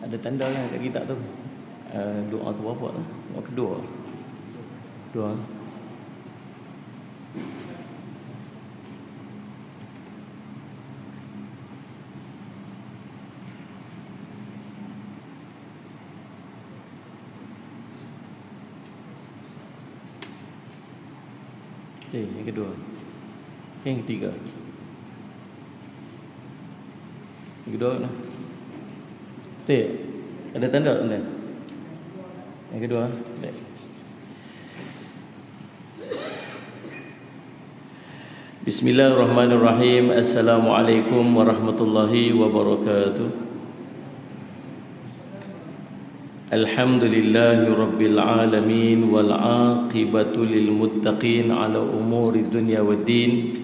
Ada tanda lah kat kitab tu. Doa tu apa tu? Doa kedua. Doa. Okay, yang kedua. Okay, yang ketiga. Yang kedua lah. Betul. Ada tanda tak? Yang kedua. Baik. Bismillahirrahmanirrahim. Assalamualaikum warahmatullahi wabarakatuh. Alhamdulillahi rabbil alamin wal aqibatu lil muttaqin ala umuri dunya waddin.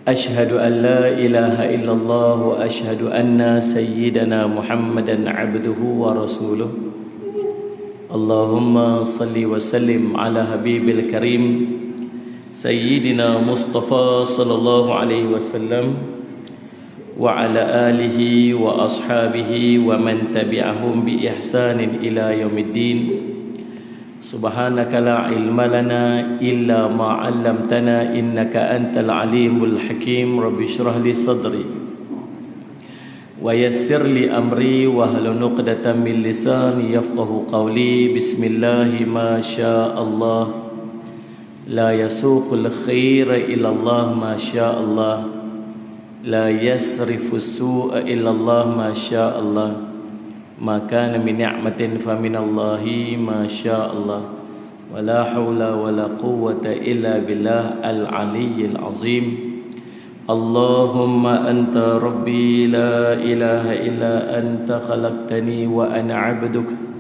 Ashhadu an la ilaha illallah wa ashhadu anna sayyidana Muhammadan abduhu wa rasuluh. Allahumma salli wa sallim ala habibil karim Sayyidina Mustafa sallallahu alaihi wasallam wa ala alihi wa ashabihi wa man tabi'ahum bi ihsanin ila yaumiddin. Subhanaka la ilma lana illa ma 'allamtana innaka antal alimul hakim. Rabbi shrah li sadri wa yassir li amri wa hlul 'uqdatam min lisani yafqahu qawli. Bismillahi ma syaa Allah la yasuqul khaira illa Allah ma syaa Allah, la yasrifu su'a illa Allah ma syaa Allah, ma kana min ni'matin fa min Allahi ma syaa Allah, wa la hawla wa la quwwata illa billah al-aliyyil azim. Allahumma anta rabbi la ilaha illa anta khalaqtani wa ana 'abduka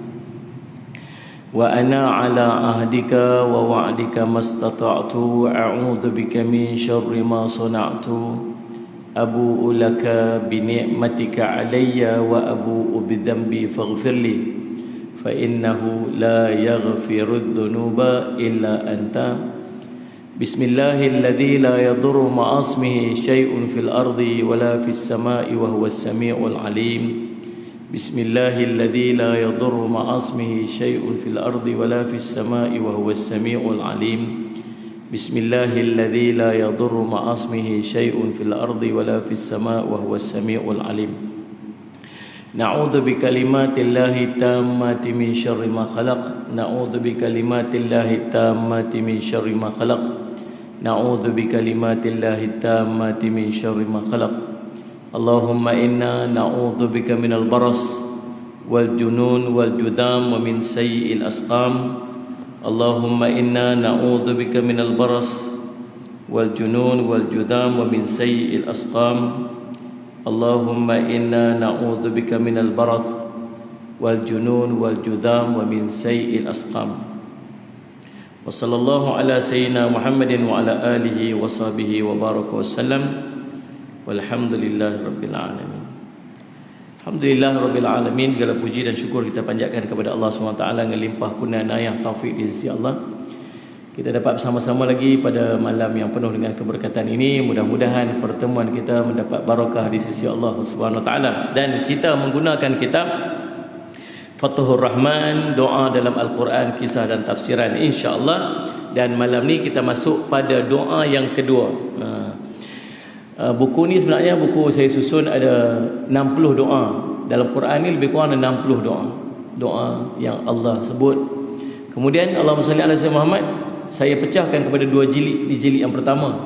wa ana ala ahdika wa wa'dika mastata'tu a'udzu bika min syarri ma sana'tu abu'u laka bi ni'matika 'alayya wa abu'u bi dhanbi faghfirli fa innahu la yaghfiru dhunuba illa anta. Bismillahilladzi la yadurru ma'asmihi syai'un fil ardi wa la fis sama'i wa huwas sami'ul 'alim. Bismillahilladzi la yadurru ma'asmihi syai'un fil ardi wa la fis sama'i wa huwas sami'ul 'alim. Bismillahilladzi la yadurru ma'asmihi syai'un fil ardi wa la fis sama'i wa huwas sami'ul 'alim. Na'udzu bikalimatillahi tammati min syarri ma khalaq. Na'udzu bikalimatillahi tammati min syarri ma khalaq. Na'udzu bikalimatillahi tammati min syarri ma khalaq. Allahumma inna na'udzu bika minal baras wal junun wal judam wa min sayyi'il asqam. Allahumma inna na'udzu bika minal baras wal junun wal judam wa min sayyi'il asqam. Allahumma inna na'udzu bika minal baras wal junun wal judam wa min sayyi'il asqam. Wa sallallahu ala sayyidina Muhammadin wa ala alihi wa sahbihi wa baraka wa sallam. Walhamdulillah rabbil alamin. Alhamdulillah rabbil alamin. Segala puji dan syukur kita panjatkan kepada Allah SWT dengan limpah kurnia ayah taufik di sisi Allah. Kita dapat bersama-sama lagi pada malam yang penuh dengan keberkatan ini. Mudah-mudahan pertemuan kita mendapat barakah di sisi Allah SWT. Dan kita menggunakan kitab Fathur Rahman, doa dalam Al-Quran, kisah dan tafsiran, insya-Allah. Dan malam ni kita masuk pada doa yang kedua. Buku ni sebenarnya buku saya susun ada 60 doa. Dalam Quran ni lebih kurang ada 60 doa. Doa yang Allah sebut. Kemudian Allahumma salli ala sayyidina Muhammad saya pecahkan kepada dua jilid. Di jilid yang pertama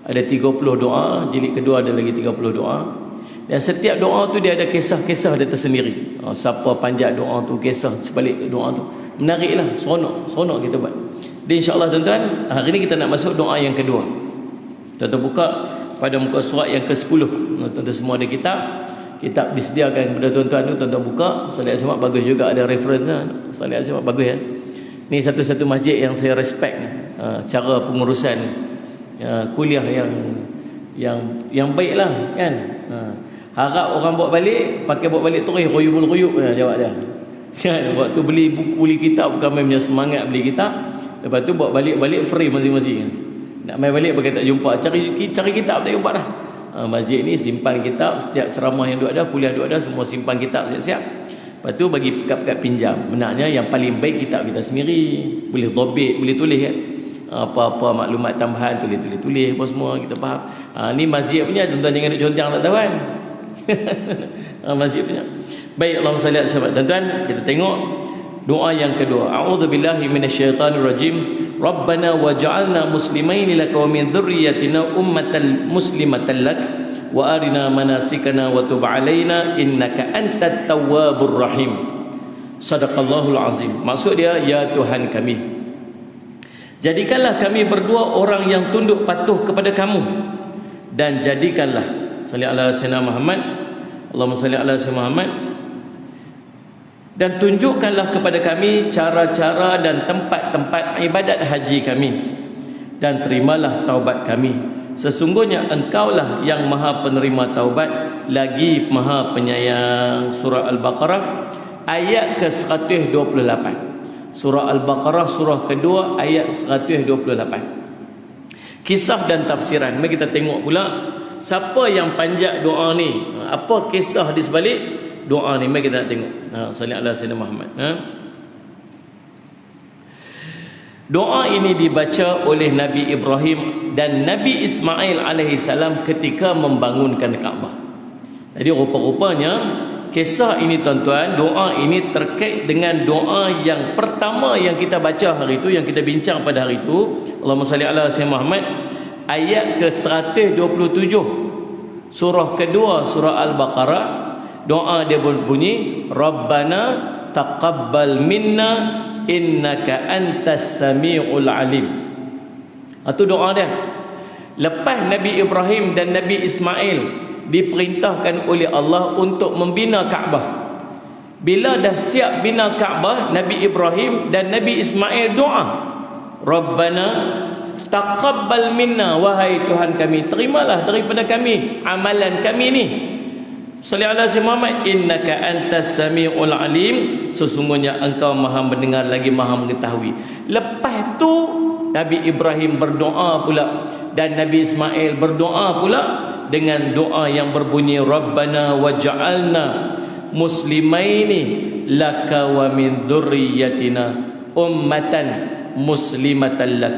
ada 30 doa, jilid kedua ada lagi 30 doa. Dan setiap doa tu dia ada kisah-kisah dia tersendiri. Siapa panjat doa tu, kisah sebalik doa tu. Menariklah, seronok kita buat. Dan insya-Allah tuan-tuan, hari ni kita nak masuk doa yang kedua. Tuan-tuan buka pada muka surat yang ke-10. Tuan-tuan semua ada kitab disediakan kepada tuan-tuan tu. Tuan-tuan buka, Salih Asmat bagus juga, ada reference lah. Salih Asmat bagus ya. Ni satu-satu masjid yang saya respect cara pengurusan kuliah yang baik lah kan. Harap orang bawa balik, pakai bawa balik terus royub-royub jawab dia. Kan waktu beli buku, beli kitab bukan main punya semangat beli kitab. Lepas tu bawa balik free masing-masing. Nak main balik pakai tak jumpa. Cari kitab tak jumpa dah. masjid ni simpan kitab, setiap ceramah yang duk ada, kuliah duk ada, semua simpan kitab siap-siap. Lepas tu bagi pekat-pekat pinjam. Benarnya yang paling baik kitab kita sendiri, boleh dhabit, boleh tulis kan. Apa-apa maklumat tambahan tulis apa semua kita faham. Ni masjid punya, tuan-tuan jangan duk contang tak tahu kan. Masjid punya. Baik, Allahumma salli ala sahabat. Tuan-tuan, kita tengok doa yang kedua. A'udzubillahi minasyaitanirrajim. Rabbana waj'alna muslimaini laka wa min dzurriyyatina ummatan muslimatan lak wa arina manasikana wa tub 'alaina innaka antat tawwabur rahim. Sadaqallahul azim. Maksud dia, ya Tuhan kami, jadikanlah kami berdua orang yang tunduk patuh kepada kamu, dan jadikanlah salli ala sayyidina Muhammad, Allahumma salli ala sayyidina Muhammad, dan tunjukkanlah kepada kami cara-cara dan tempat-tempat ibadat haji kami, dan terimalah taubat kami. Sesungguhnya engkaulah yang maha penerima taubat, lagi maha penyayang. Surah Al-Baqarah ayat ke-128. Surah Al-Baqarah surah kedua ayat 128. Kisah dan tafsiran. Mari kita tengok pula siapa yang panjat doa ni. Apa kisah di sebalik doa ni? Mari kita nak tengok. Salli ala sayyidina Muhammad. Doa ini dibaca oleh Nabi Ibrahim dan Nabi Ismail alaihissalam ketika membangunkan Kaabah. Jadi rupa-rupanya kisah ini tuan-tuan, doa ini terkait dengan doa yang pertama yang kita baca hari itu, yang kita bincang pada hari itu. Allahumma salli ala sayyidina Muhammad, ayat ke-127 surah kedua surah Al-Baqarah. Doa dia berbunyi, Rabbana taqabbal minna innaka antas sami'ul alim. Itu doa dia. Lepas Nabi Ibrahim dan Nabi Ismail diperintahkan oleh Allah untuk membina Kaabah. Bila dah siap bina Kaabah, Nabi Ibrahim dan Nabi Ismail doa, Rabbana taqabbal minna, wahai Tuhan kami, terimalah daripada kami amalan kami ni. Salli ala sayyidina Muhammad, innaka antas sami'ul alim, sesungguhnya engkau maha mendengar lagi maha mengetahui. Lepas tu Nabi Ibrahim berdoa pula dan Nabi Ismail berdoa pula dengan doa yang berbunyi, Rabbana waj'alna muslimaini laka wa min dzurriyyatina ummatan muslimatan lak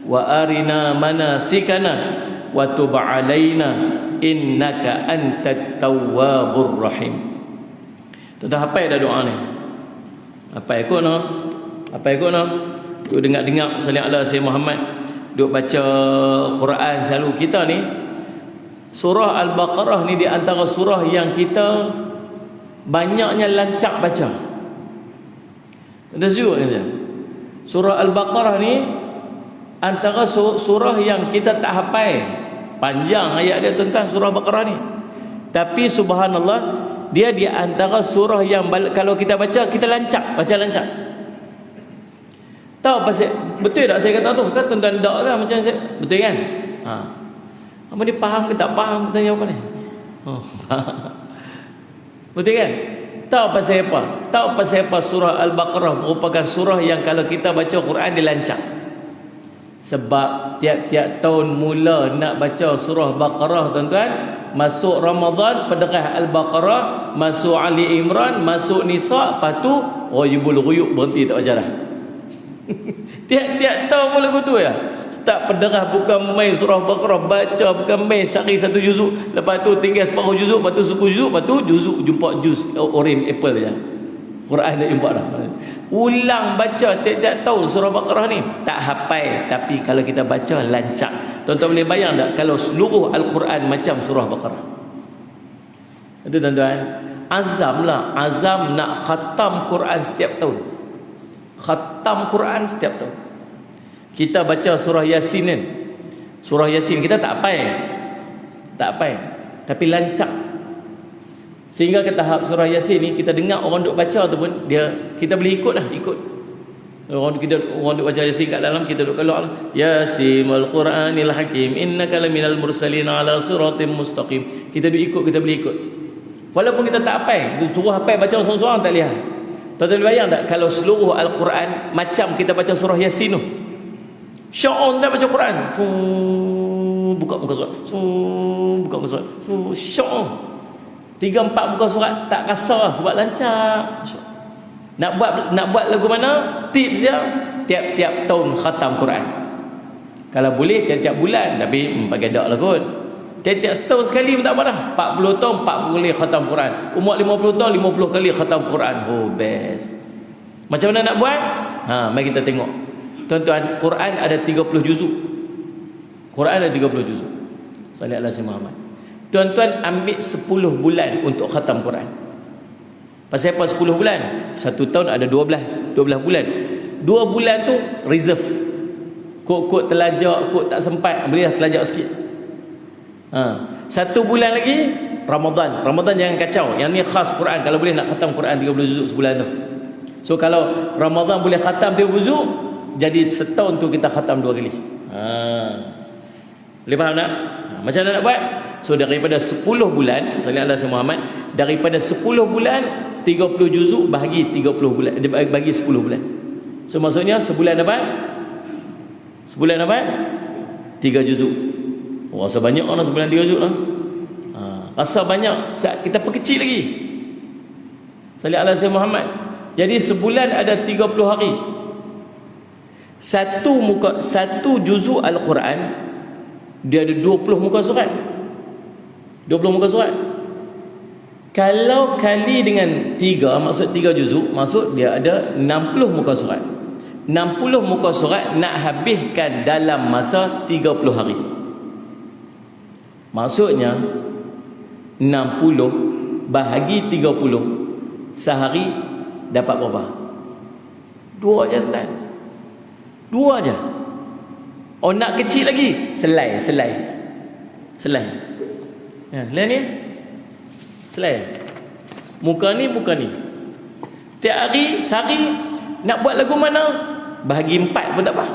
wa arina manasikana wa tub 'alaina innaka antat tawwabur rahim. Tuan-tuan hafal dah doa ni? Apa ikut no? Apa ikut no? Duk dengar-dengar salli ala sayyidina Muhammad, duk baca Quran selalu kita ni. Surah Al-Baqarah ni di antara surah yang kita banyaknya lancak baca. Tuan-tuan setuju tak? Surah Al-Baqarah ni antara surah yang kita tak hafal. Panjang ayat dia tuan-tuan, surah Baqarah ni. Tapi subhanallah, dia di antara surah yang kalau kita baca, kita lancak, baca lancak. Tahu pasal betul tak saya kata tu? Kan tuan-tuan tak kan macam saya, betul kan? Apa ni, faham ke tak faham tanya apa ni? Betul kan? Tahu pasal apa? Tahu pasal apa surah Al-Baqarah merupakan surah yang kalau kita baca Quran dia lancak. Sebab tiap-tiap tahun mula nak baca surah Baqarah tuan-tuan, masuk Ramadan penderah Al-Baqarah, masuk Ali Imran, masuk Nisa, lepas tu Ghaibul Ghuyub berhenti tak baca dah. Tiap-tiap tahun mula begitu ya. Start penderah bukan main surah Baqarah, baca bukan main sehari satu juzuk, lepas tu tinggal separuh juzuk, lepas tu suku juzuk, lepas tu juzuk jumpa juz orange apple je. Quran dah jumpa dah. Ulang baca tiap-tiap tahun surah Baqarah ni. Tak hafal, tapi kalau kita baca lancak. Tuan-tuan boleh bayang tak kalau seluruh Al-Quran macam surah Baqarah? Itu tuan-tuan, azam nak khatam Quran setiap tahun. Khatam Quran setiap tahun. Kita baca surah Yasin kan. Surah Yasin kita tak hafal, tapi lancak. Sehingga ke tahap surah Yasin ni kita dengar orang duk baca tu pun kita boleh ikut. Orang duk baca Yasin kat dalam, kita duk keluar Yasin wal Quranil Hakim innaka laminal mursalin ala siratim mustaqim. Kita duk ikut, kita boleh ikut. Walaupun kita tak hafal, suruh hafal baca seorang-seorang tak lihat. Tuan-tuan bayang tak kalau seluruh Al-Quran macam kita baca surah Yasin tu. Syaun tak baca Quran. buka muka surat, buka muka surat, syok. 3-4 muka surat tak kasar sebab lancar. Nak buat lagu mana? Tips dia tiap-tiap tahun khatam Quran. Kalau boleh tiap-tiap bulan, tapi bagadak lah kot. Tiap-tiap setahun sekali pun tak apa dah. 40 tahun 40 kali khatam Quran. Umur 50 tahun 50 kali khatam Quran. Oh best. Macam mana nak buat? Mari kita tengok. Tuan-tuan, Quran ada 30 juzuk. Quran ada 30 juzuk. Sallallahu alaihi Muhammad. Tuan-tuan ambil 10 bulan untuk khatam Quran. Pasal apa 10 bulan? 1 tahun ada 12 bulan. 2 bulan tu reserve. Kok telajak, kok tak sempat, bolehlah telajak sikit. 1 bulan lagi Ramadan. Ramadan jangan kacau. Yang ni khas Quran. Kalau boleh nak khatam Quran 30 juzuk sebulan tu. So kalau Ramadan boleh khatam 30 juzuk, jadi setahun tu kita khatam 2 kali. Boleh faham tak? Macam mana nak buat? So daripada 10 bulan, sallallahu alaihi Muhammad, daripada 10 bulan 30 juzuk bahagi 30 bulan, bagi 10 bulan. So maksudnya sebulan dapat 3 juzuk. Rasa banyak lah sebulan 3 juzuk lah. Rasa banyak, kita perkecil lagi. Sallallahu alaihi Muhammad. Jadi sebulan ada 30 hari. Satu juzuk Al-Quran dia ada 20 muka surat. 20 muka surat. Kalau kali dengan 3, maksud 3 juzuk, maksud dia ada 60 muka surat. 60 muka surat nak habiskan dalam masa 30 hari. Maksudnya 60 bahagi 30, sehari dapat berapa? 2 je tuan. 2 je. Oh nak kecil lagi, selai. Ya, lihat ni. Selai. Muka ni. Tiap hari, sehari nak buat lagu mana? Bahagi 4 pun tak apa.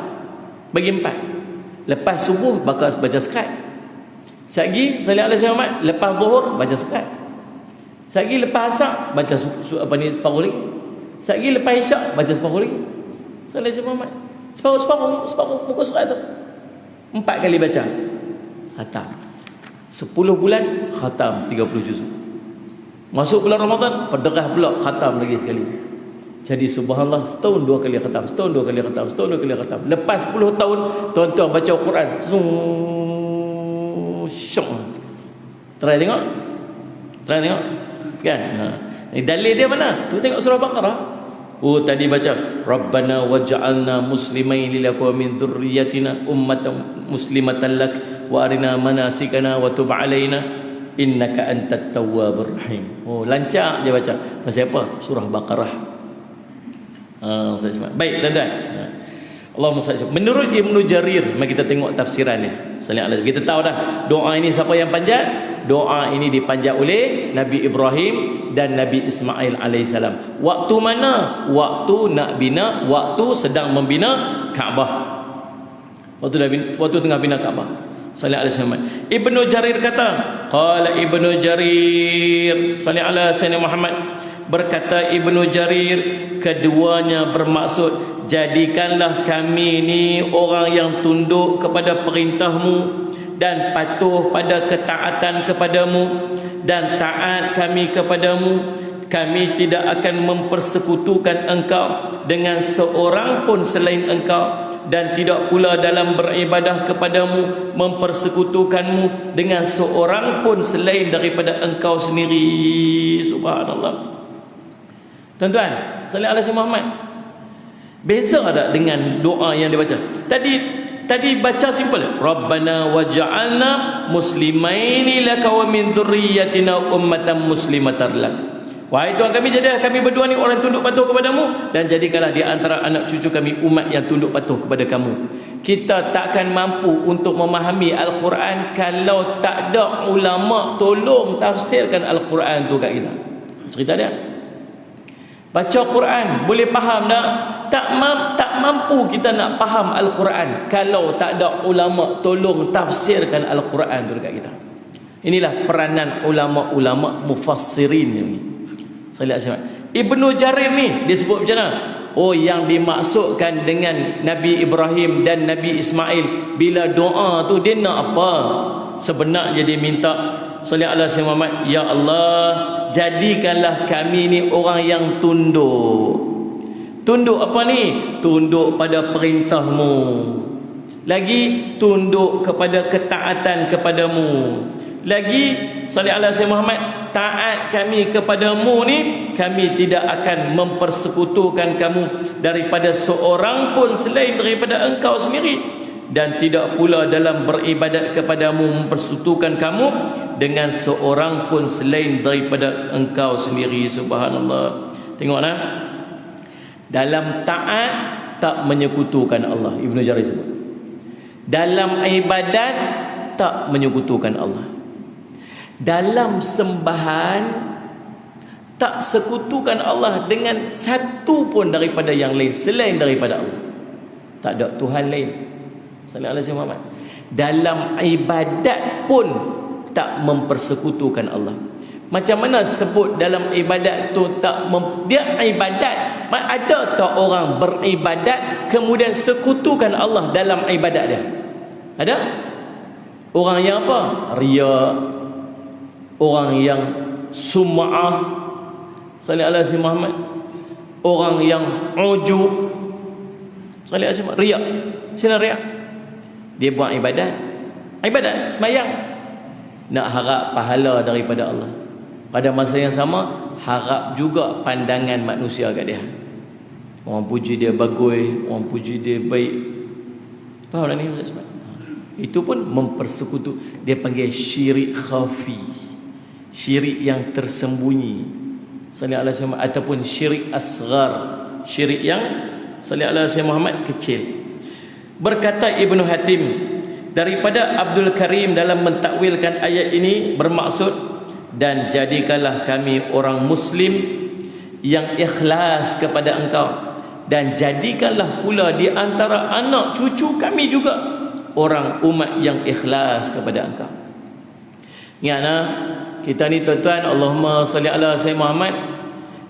Bagi 4. Lepas subuh baca sekat. Sehari sallallahu alaihi wasallam, lepas zuhur baca sekat. Sehari lepas asar baca separuh lagi. Sehari lepas isyak baca separuh lagi. Sallallahu alaihi wasallam. Separuh muka surat tu 4 kali baca, khatam. 10 bulan khatam 30 juzuk. Masuk bulan Ramadan perderah pula khatam lagi sekali. Jadi subhanallah, setahun 2 kali khatam, setahun 2 kali khatam, setahun 2 kali khatam. Lepas 10 tahun tuan-tuan baca Quran, syok. Try tengok kan. Ni dalil dia mana? Tu tengok surah Baqarah. Oh tadi baca Rabbana waj'alna muslimaini lak wa min dzurriyyatina ummatan muslimatan lak wa arina manasikana wa tub alaina innaka antat tawwabur rahim. Oh lancar je baca. Pasal apa? Surah Baqarah. Baik tuan-tuan. Allahumma salli. Menurut Ibnu Jarir, mari kita tengok tafsirannya. Sallallahu alaihi. Kita tahu dah doa ini siapa yang panjat? Doa ini dipanjat oleh Nabi Ibrahim dan Nabi Ismail alaihissalam. Waktu mana? Waktu nak bina, waktu sedang membina Kaabah. Waktu tengah bina Kaabah. Sallallahu alaihi wasallam. Ibnu Jarir kata, qala Ibnu Jarir sallallahu alaihi Muhammad, berkata Ibnu Jarir, keduanya bermaksud, jadikanlah kami ni orang yang tunduk kepada perintahmu dan patuh pada ketaatan kepadamu, dan taat kami kepadamu. Kami tidak akan mempersekutukan engkau dengan seorang pun selain engkau, dan tidak pula dalam beribadah kepadamu mempersekutukanmu dengan seorang pun selain daripada engkau sendiri. Subhanallah. Tuan-tuan, sallallahu alaihi Muhammad, beza tak dengan doa yang dibaca tadi baca simple, Rabbana waj'alna muslimaini laka wa min dzurriyyatina ummatan muslimatan lak. Wahai Tuhan kami, jadilah kami berdua ni orang tunduk patuh kepadamu, dan jadikanlah di antara anak cucu kami umat yang tunduk patuh kepada kamu. Kita takkan mampu untuk memahami Al-Quran kalau tak ada ulama tolong tafsirkan Al-Quran tu kat kita. Cerita dia, baca Quran boleh faham tak? Tak mampu kita nak faham Al-Quran kalau tak ada ulama tolong tafsirkan Al-Quran tu dekat kita. Inilah peranan ulama-ulama mufassirin ni. Ibnu Jarir ni dia sebut macam mana? Oh, yang dimaksudkan dengan Nabi Ibrahim dan Nabi Ismail bila doa tu dia nak apa? Sebenarnya dia minta sallallahu alaihi wasallam, ya Allah, jadikanlah kami ni orang yang tunduk. Tunduk apa ni? Tunduk pada perintahmu. Lagi tunduk kepada ketaatan kepadamu. Lagi sallallahu alaihi wasallam Muhammad, taat kami kepadamu ni, kami tidak akan mempersekutukan kamu daripada seorang pun selain daripada engkau sendiri, dan tidak pula dalam beribadat kepadamu mempersekutukan kamu dengan seorang pun selain daripada engkau sendiri. Subhanallah. Tengoklah, dalam taat tak menyekutukan Allah. Ibnu Jarir sebut, dalam ibadat tak menyekutukan Allah. Dalam sembahan tak sekutukan Allah dengan satu pun daripada yang lain selain daripada Allah. Tak ada Tuhan lain. Sallallahu alaihi wasallam. Dalam ibadat pun tak mempersekutukan Allah. Macam mana sebut dalam ibadat tu tak dia ibadat? Ada tak orang beribadat kemudian sekutukan Allah dalam ibadat dia? Ada? Orang yang apa? Riya. Orang yang sum'ah. Sallallahu alaihi wasallam Muhammad. Orang yang ujub. Sallallahu alaihi wasallam. Riya. Sini riya. Dia buat ibadat. Ibadat sembahyang. Nak harap pahala daripada Allah. Pada masa yang sama harap juga pandangan manusia kat dia. Orang puji dia bagus, orang puji dia baik. Faham tak ni? Itu pun mempersekutu. Dia panggil syirik khafi. Syirik yang tersembunyi. Sallallahu alaihi wasallam, ataupun syirik asghar. Syirik yang sallallahu alaihi wasallam Muhammad kecil. Berkata Ibnu Hatim daripada Abdul Karim dalam mentakwilkan ayat ini bermaksud, dan jadikanlah kami orang muslim yang ikhlas kepada engkau, dan jadikanlah pula di antara anak cucu kami juga orang umat yang ikhlas kepada engkau. Ingatlah, kita ni tuan-tuan, Allahumma salli ala sayyidina Muhammad,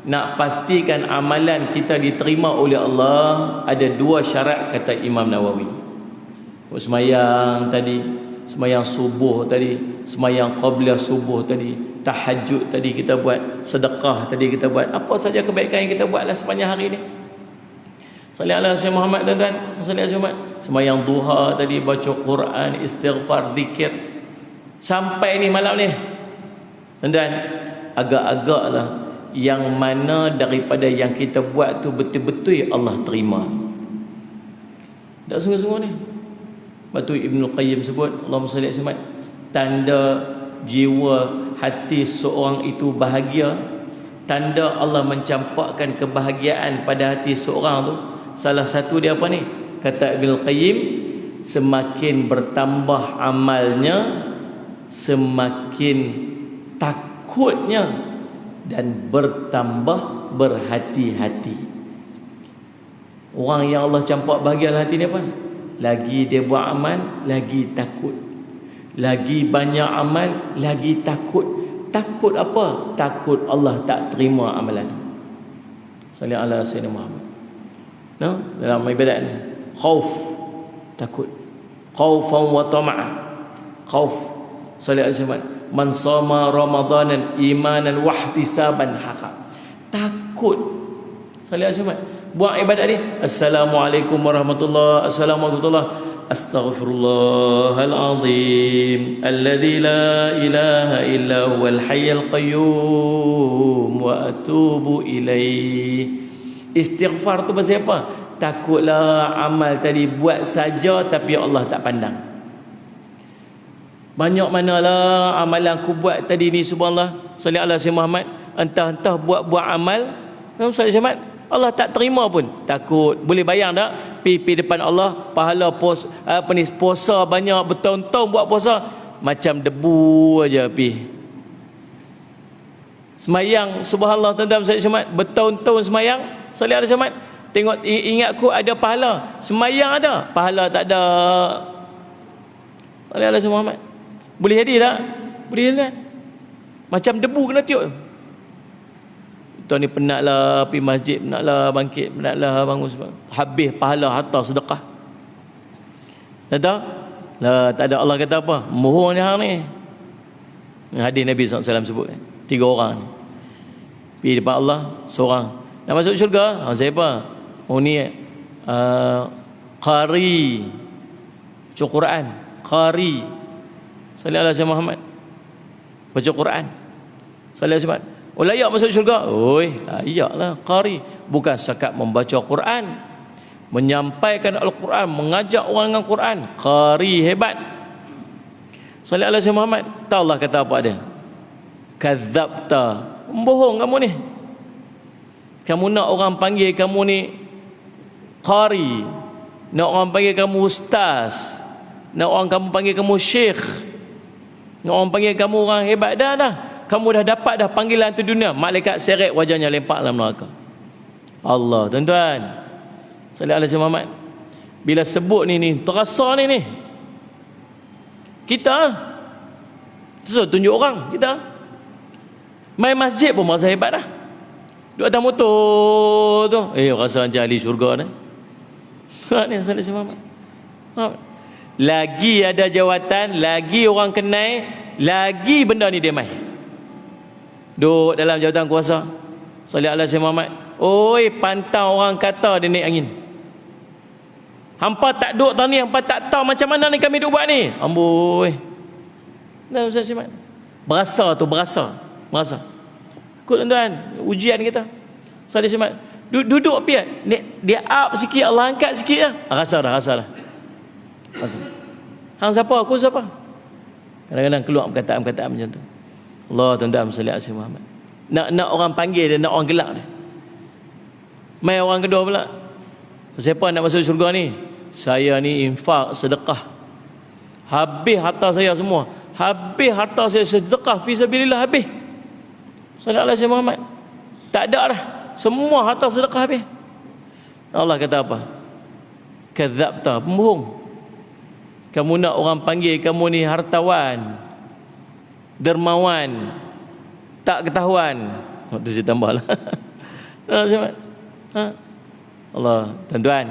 nak pastikan amalan kita diterima oleh Allah, ada dua syarat kata Imam Nawawi. Semayang tadi, semayang subuh tadi, semayang qabliyah subuh tadi, tahajud tadi kita buat, sedekah tadi kita buat, apa saja kebaikan yang kita buatlah sepanjang hari ni. Sallallahu alaihi wasallam Muhammad, tuan-tuan, sallallahu alaihi wasallam. Semayang duha tadi, baca Quran, istighfar, zikir, sampai ni malam ni, tuan-tuan, agak-agaklah yang mana daripada yang kita buat tu betul-betul Allah terima. Tak sungguh-sungguh ni. Batu Ibnu Qayyim sebut, Allahumma salli alaihi wasallam, tanda jiwa hati seorang itu bahagia, tanda Allah mencampakkan kebahagiaan pada hati seorang tu, salah satu dia apa ni? Kata Ibnu Qayyim, semakin bertambah amalnya, semakin takutnya, dan bertambah berhati-hati. Orang yang Allah campak bahagia hati dia apa? Lagi dia buat amal, lagi takut. Lagi banyak amal, lagi takut. Takut apa? Takut Allah tak terima amalan. Sallallahu alaihi wasallam Muhammad. No? Dalam ibadat ni, khauf, takut. Khaufan wa tama'a. Khauf. Sallallahu alaihi wasallam, man sama ramadanan imanan wahtisaban haqa. Takut. Sallallahu alaihi wasallam buat ibadat ni, assalamualaikum warahmatullahi, assalamualaikum warahmatullahi, astaghfirullahal azim alladzi la ilaha illa huwal hayyul qayyum wa atubu ilaih. Istighfar tu pasal apa? Takutlah amal tadi buat saja tapi Allah tak pandang. Banyak manalah amalan aku buat tadi ni, subhanallah, sallallahu alaihi wasallam Muhammad, entah buat amal, sallallahu alaihi wasallam, Allah tak terima pun. Takut. Boleh bayang tak pi depan Allah, pahala puasa banyak, bertahun-tahun buat puasa, macam debu aja pi. Semayang, subhanallah, tuan-tuan saya semat, bertahun-tahun semayang, sallallahu alaihi wasallam, tengok ingatku ada pahala, semayang ada, pahala tak ada. Sallallahu alaihi wasallam, boleh jadi tak? Boleh jadi tak? Macam debu kena tiup. tuan ni penatlah pergi masjid, penatlah bangkit, penatlah bangun sebab habis pahala harta sedekah. Tak lah, tak ada. Allah kata apa? Mohon hang ni. Hadis Nabi SAW sebut 3 orang ni pergi depan Allah, seorang nak masuk syurga. Siapa? Oh ni qari, baca Quran, qari, sallallahu alaihi Muhammad, baca Quran, sallallahu alaihi Muhammad. Oh, layak masuk syurga? Oi, layaklah qari. Bukan sekat membaca Quran, menyampaikan Al-Quran, mengajak orang dengan Quran. Qari hebat. Sallallahu alaihi Muhammad. Tahu Allah kata apa dia? Kadzabta. Bohong kamu ni. Kamu nak orang panggil kamu ni qari, nak orang panggil kamu ustaz, nak orang kamu panggil kamu syekh, nak orang panggil kamu orang hebat. Dah kamu dah dapat dah panggilan tu dunia. Malaikat seret wajahnya, lempak dalam neraka. Allah, tuan-tuan, sallallahu alaihi Muhammad, bila sebut ni terasa ni kita terus tunjuk orang. Kita main masjid pun merasa hebat dah. Duduk atas motor tu, rasa macam ahli syurga dah. Ni sallallahu alaihi Muhammad. Lagi ada jawatan, lagi orang kenal, lagi benda ni dia mai. Duduk dalam jawatan kuasa, sallallahu alaihi Muhammad. Oi, pantau orang kata dia naik angin. Hampa tak duduk tadi, hampa tak tahu macam mana ni kami duduk buat ni. Amboi. Nah, Ustaz Simat. Berasa. Ikut tuan-tuan, ujian kita. Sallallahu alaihi Muhammad. Duduk pian. Dia up sikit, Allah angkat sikit lah. Rasa dah. Hang siapa? Aku siapa? Kadang-kadang keluar perkataan-perkataan macam tu. Allah, tuan-tuan, sallallahu alaihi Muhammad. Nak orang panggil dia, nak orang gelak dia. Mai orang kedua pula. Siapa nak masuk syurga ni? Saya ni infak, sedekah. Habis harta saya semua. Habis harta saya sedekah fi sabilillah, habis. Sallallahu alaihi Muhammad. Tak ada dah. Semua harta sedekah habis. Allah kata apa? Kadzabta, pembohong. Kamu nak orang panggil kamu ni hartawan, dermawan, tak ketahuan. Tu saya tambahlah. Allah, tuan-tuan,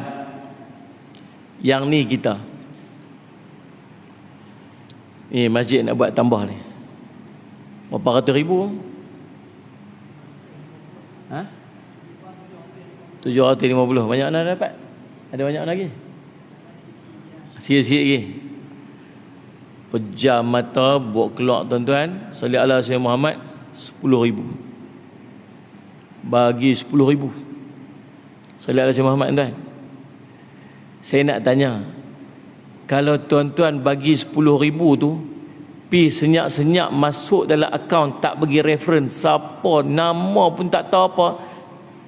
yang ni kita ni masjid nak buat tambah ni berapa ratus ribu? 750. Banyak nak dapat? Ada banyak lagi? Sikit-sikit lagi. Pejam mata, buat keluar tuan-tuan. Sallallahu alaihi Muhammad, 10,000. Bagi 10,000. Sallallahu alaihi Muhammad, tuan. Saya nak tanya, kalau tuan-tuan bagi 10,000 tu, pi senyap-senyap masuk dalam akaun, tak bagi reference, siapa, nama pun tak tahu apa,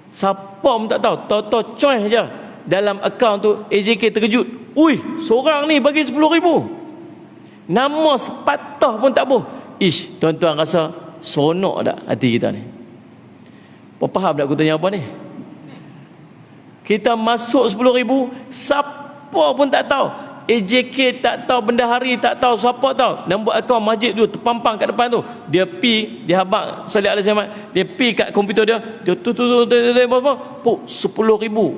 siapa pun tak tahu, tahu-tahu coin je dalam akaun tu, AJK terkejut. Ui, seorang ni bagi 10,000. Nama sepatah pun tak boleh. Ish, tuan-tuan rasa seronok tak hati kita ni? Faham tak aku tanya apa ni? Kita masuk 10,000, siapa pun tak tahu. AJK tak tahu, bendahari tak tahu, siapa tahu. Nombor akaun masjid tu terpampang kat depan tu. Dia pi, dia habaq sallallahu alaihi wasallam, dia pi kat komputer dia, dia tu 10,000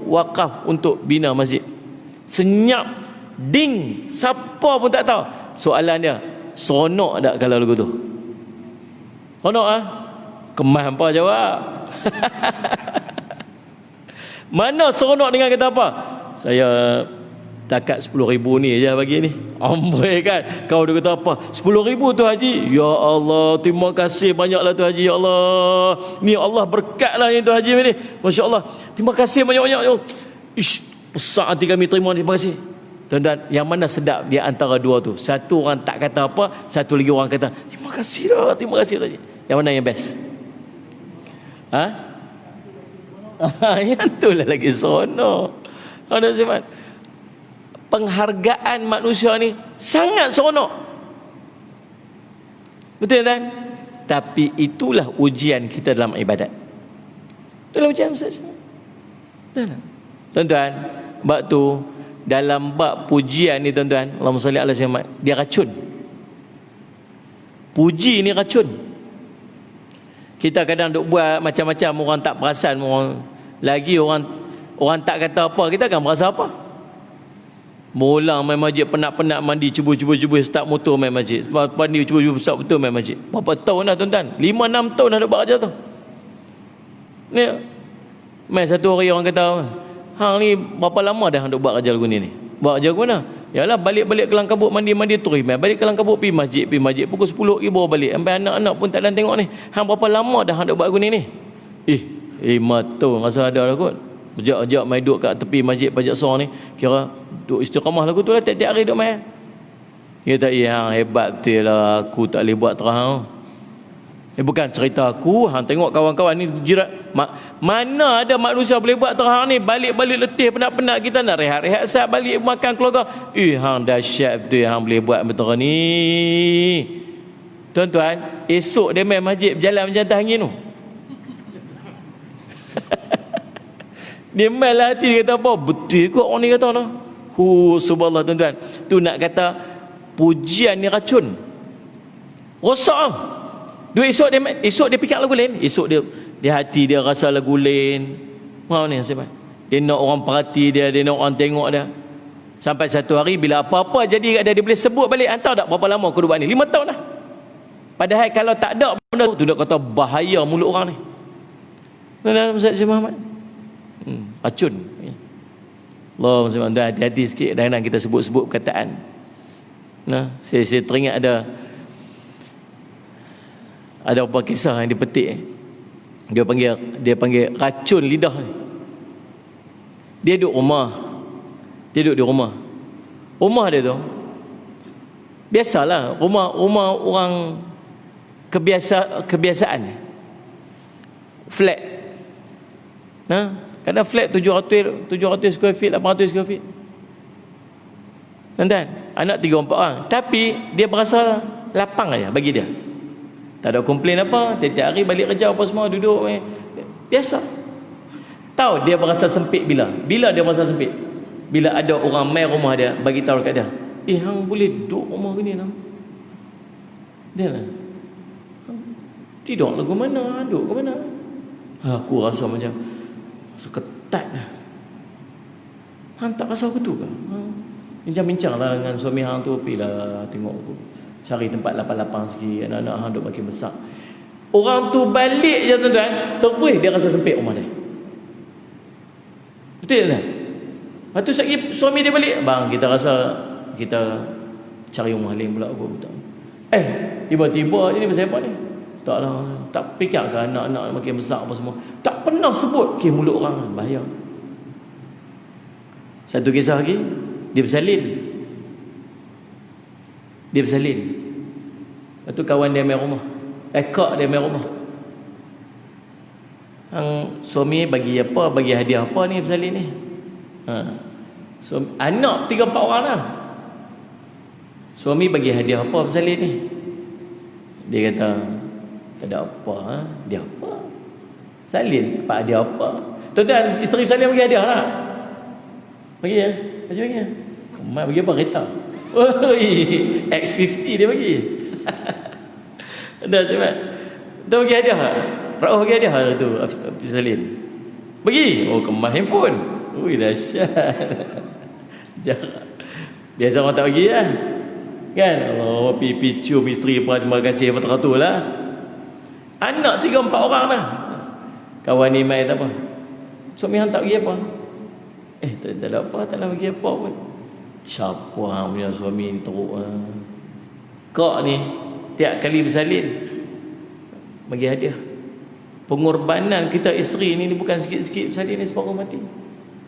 wakaf untuk bina masjid. Senyap, ding, siapa pun tak tahu. Soalan dia, seronok tak kalau lagu tu? Seronok ah? Kemas hampa jawab. Mana seronok dengan kata apa? Saya takat 10,000 ni je bagi ni. Amboi kan. Kau dia kata apa? 10,000 tu haji. Ya Allah, terima kasih banyaklah tu haji. Ya Allah, ni Allah berkatlah yang tu haji ni. Masya Allah, terima kasih banyak-banyak. Ish, besar hati kami terima, terima kasih. Tuan-tuan, yang mana sedap dia antara dua tu? Satu orang tak kata apa, satu lagi orang kata terima kasih dah, terima kasih haji. Yang mana yang best? Yang tu lah lagi seronok. Ada sebab penghargaan manusia ni sangat seronok. Betul tak? Tapi itulah ujian kita dalam ibadat. Itulah ujian Ustaz. Tuan-tuan, bab tu dalam bab pujian ni tuan-tuan, Allahumma salli ala Muhammad, dia racun. Puji ni racun. Kita kadang duk buat macam-macam, orang tak perasan, orang tak kata apa, kita akan merasa apa? Mula main masjid, penat-penat mandi, cuba start motor main masjid. Mandi cuba start motor main masjid. Berapa tahun dah tuan-tuan? 5-6 tahun dah duk buat kerja tu. Ni main satu hari orang kata, hang ni berapa lama dah duk buat kerja lagu ni? Buat kerja ke mana? Yalah, balik-balik Kelang Kabut, mandi terus main. Balik Kelang Kabut pergi masjid. Pukul 10 pergi bawa balik. Sampai anak-anak pun tak dan tengok ni. Hang berapa lama dah hang duk buat lagu ni? 5 tahun rasa ada dah kot. Sejak main duduk kat tepi masjid Pajak Sor ni, kira duduk istiqamah lagu tu lah, tiap-tiap hari duduk main. Dia kata, hang hebat betul lah, aku tak boleh buat terang. Bukan cerita aku, hang tengok kawan-kawan ni jirat. Mana ada manusia boleh buat terang ni, balik-balik letih, penat-penat, kita nak rehat-rehat saat balik makan keluarga. Hang dahsyat betul hang boleh buat betul ni. Tuan-tuan, esok dia main masjid berjalan macam atas angin tu. Dia main lah hati, dia kata apa? Betul kot orang ni kata no. Subhanallah tuan-tuan. Tu nak kata pujian ni racun. Rosak. Esok dia fikir lagu lain. Esok dia hati dia rasa lagu lain. Mana ni sebab? Dia nak orang perhati dia nak orang tengok dia. Sampai satu hari bila apa-apa jadi kat dia boleh sebut balik. Entah tak berapa lama aku buat ni? 5 tahun dah. Padahal kalau tak ada benda tu, nak kata bahaya mulut orang ni. Tuan-tuan, Ustaz Muhammad. Racun. Allah SWT, hati-hati sikit kadang-kadang kita sebut-sebut perkataan. Saya teringat ada beberapa kisah yang dipetik. Dia panggil racun lidah ni. Dia duduk di rumah. Rumah dia tu biasalah, rumah orang kebiasaan. Flat. Kadang flat 700 square feet, 800 square feet. Tuan-tuan, anak 3-4 orang. Tapi dia berasa lapang aja bagi dia. Tak ada komplain apa, tiap-tiap hari balik kerja apa semua, duduk biasa. Tahu dia berasa sempit bila dia berasa sempit? Bila ada orang mai rumah dia, bagi tahu dekat dia, hang boleh duduk rumah gini lah. Dia lah, tidur lagu mana, duduk ke mana? Aku rasa macam seketat dah. Hang tak rasa aku tu ke? Bincang-bincang lah dengan suami hang tu, pergilah tengok aku, cari tempat lapang-lapang sikit, anak-anak hang duk makin besar. Orang tu balik je tuan-tuan, terus dia rasa sempit rumah dia. Betul tak? Lepas tu suami dia balik, bang, kita rasa kita cari rumah lain pula aku. Tiba-tiba ni pasal apa ni? Taklah, tak fikir ke anak-anak makin besar apa semua. Tak pernah sebut ke mulut orang, bahaya. Satu kisah lagi, dia bersalin. Lepas tu kawan dia main rumah. Kak dia main rumah. Suami bagi apa, bagi hadiah apa ni bersalin ni? Anak 3-4 orang lah. Suami bagi hadiah apa bersalin ni? Dia kata, tak ada apa. Dia apa? Salin, pak hadiah apa? Tuan-tuan, isteri bersalin bagi hadiah tak? Bagi ya? Bagi. Kemai bagi apa? Kereta. X50 dia bagi. Dah sebab dia bagi hadiah tak? Rauh bagi hadiah tu bersalin. Bagi. Kemai handphone. Dahsyat. Biasa orang tak bagi lah. Kan? Allah, picu isteri apa, terima kasih apa teratur lah. Anak 3-4 orang lah. Kawan ni main tak apa. Suami hang tak bagi apa? Tak ada apa, tak nak bagi apa pun. Siapa hang punya suami ni teruk lah. Kak ni tiap kali bersalin bagi hadiah. Pengorbanan kita isteri ni bukan sikit-sikit bersalin ni separuh mati.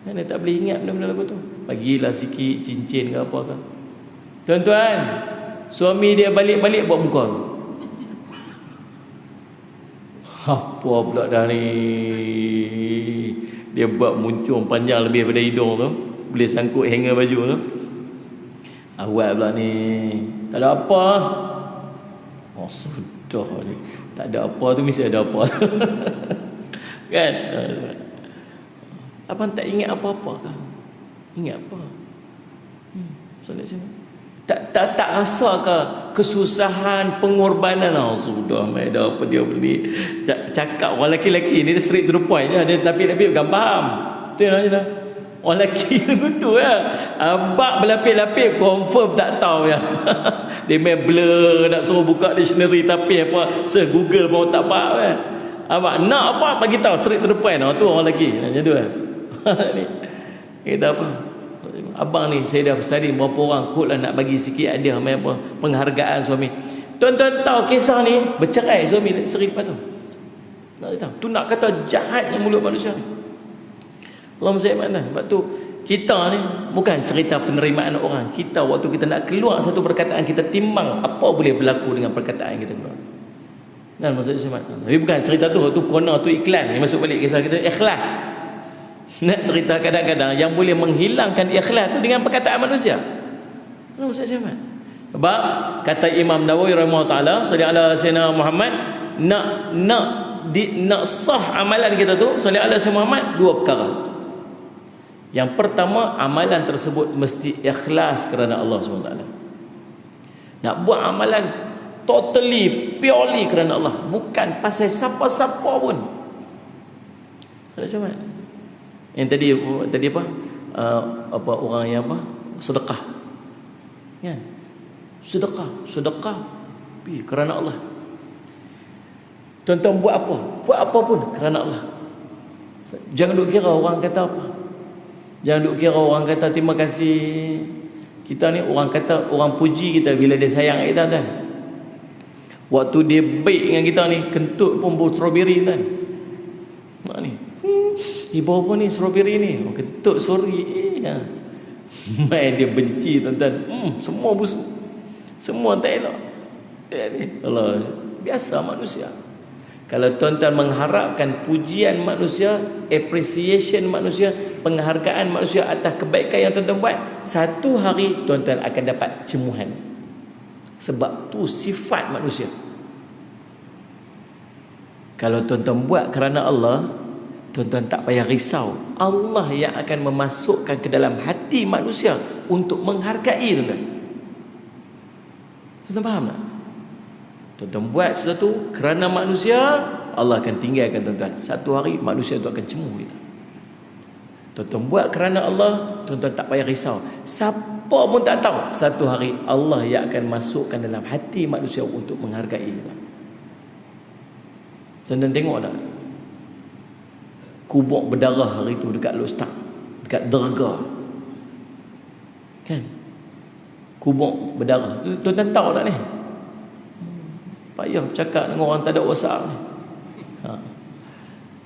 Dia tak boleh ingat benda-benda lagu tu. Bagilah sikit cincin ke apa ke. Tuan-tuan, suami dia balik-balik buat muka. Apa pula dah ni? Dia buat muncung panjang lebih daripada hidung tu, boleh sangkut hanger baju tu. Awal pula ni, tak ada apa. Sudah ni, tak ada apa tu mesti ada apa. Kan? Abang tak ingat apa-apa ke? Ingat apa? Solat sini. tak rasa ke kesusahan, pengorbanan. Sudah mai dah apa dia beli cakap orang lelaki ni dia straight to the point je dia, tapi bukan faham. Betul je dah. Orang lelaki betul ya. Abang berlapis-lapis confirm tak tahu ya. Dia main blur nak suruh buka dictionary tapi apa Google pun tak faham kan. Abang nak apa bagi tahu straight to the point. Tu orang lelaki macam tu kan. Ni kita apa? Abang ni saya dah bersalin berapa orang kot lah nak bagi sikit hadiah apa penghargaan suami. Tuan-tuan tahu kisah ni bercerai suami dan isteri lepas tu. Nak tahu tu nak kata jahatnya mulut manusia ni. Allah mesti mana? Sebab tu kita ni bukan cerita penerimaan orang. Kita waktu kita nak keluar satu perkataan kita timbang apa boleh berlaku dengan perkataan kita keluar. Dan maksud saya tapi bukan cerita tu kona tu iklan ni masuk balik kisah kita ikhlas. Nak cerita kadang-kadang yang boleh menghilangkan ikhlas tu dengan perkataan manusia. Maksud saya sebab kata Imam Nawawi rahimahullah taala sallallahu alaihi wasallam Muhammad nak sah amalan kita tu sallallahu alaihi wasallam Muhammad dua perkara. Yang pertama amalan tersebut mesti ikhlas kerana Allah SWT. Nak buat amalan totally purely kerana Allah, bukan pasal siapa-siapa pun. Macam mana? Yang tadi apa? Apa orang yang apa? Sedekah. Kan? Sedekah kerana Allah. Tuan-tuan buat apa? Buat apa pun kerana Allah. Jangan duk kira orang kata apa. Jangan duk kira orang kata terima kasih. Kita ni orang kata, orang puji kita bila dia sayang kita kan. Waktu dia baik dengan kita ni, kentut pun bau strawberry kan. Mak ni. Ibu apa ni strawberry ni? Oh, kentut sorry. Main dia benci tuan-tuan. Semua busuk. Semua tak elok. Allah, biasa manusia. Kalau tuan-tuan mengharapkan pujian manusia, appreciation manusia, penghargaan manusia atas kebaikan yang tuan-tuan buat, satu hari tuan-tuan akan dapat cemuhan. Sebab tu sifat manusia. Kalau tuan-tuan buat kerana Allah, tuan-tuan tak payah risau. Allah yang akan memasukkan ke dalam hati manusia untuk menghargai tuan-tuan. Tuan-tuan faham tak? Tuan-tuan buat sesuatu kerana manusia, Allah akan tinggalkan tuan-tuan. Satu hari manusia itu akan cemu kita. Tuan-tuan buat kerana Allah, tuan-tuan tak payah risau. Siapa pun tak tahu, satu hari Allah yang akan masukkan dalam hati manusia untuk menghargai kita. Tuan-tuan tengok tak? Kubur berdarah hari itu dekat Lostak, dekat Derga. Kan? Kubur berdarah. Tuan-tuan tahu tak ni? Payah bercakap dengan orang tak ada WhatsApp ni.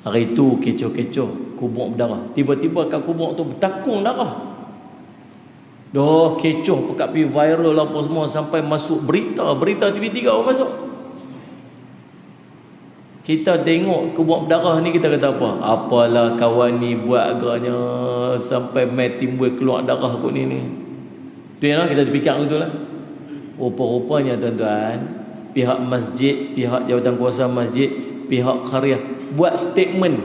Hari itu kecoh-kecoh, kubur berdarah. Tiba-tiba kat kubur tu bertakung darah. Dah kecoh pekat pergi viral apa semua sampai masuk berita TV3 orang masuk. Kita tengok kubur berdarah ni, kita kata apa? Apalah kawan ni buat agaknya sampai mai timbul keluar darah kot ni. Tu yang kita fikir betul lah. Rupa-rupanya tuan-tuan, pihak masjid, pihak jawatan kuasa masjid, pihak qaryah buat statement,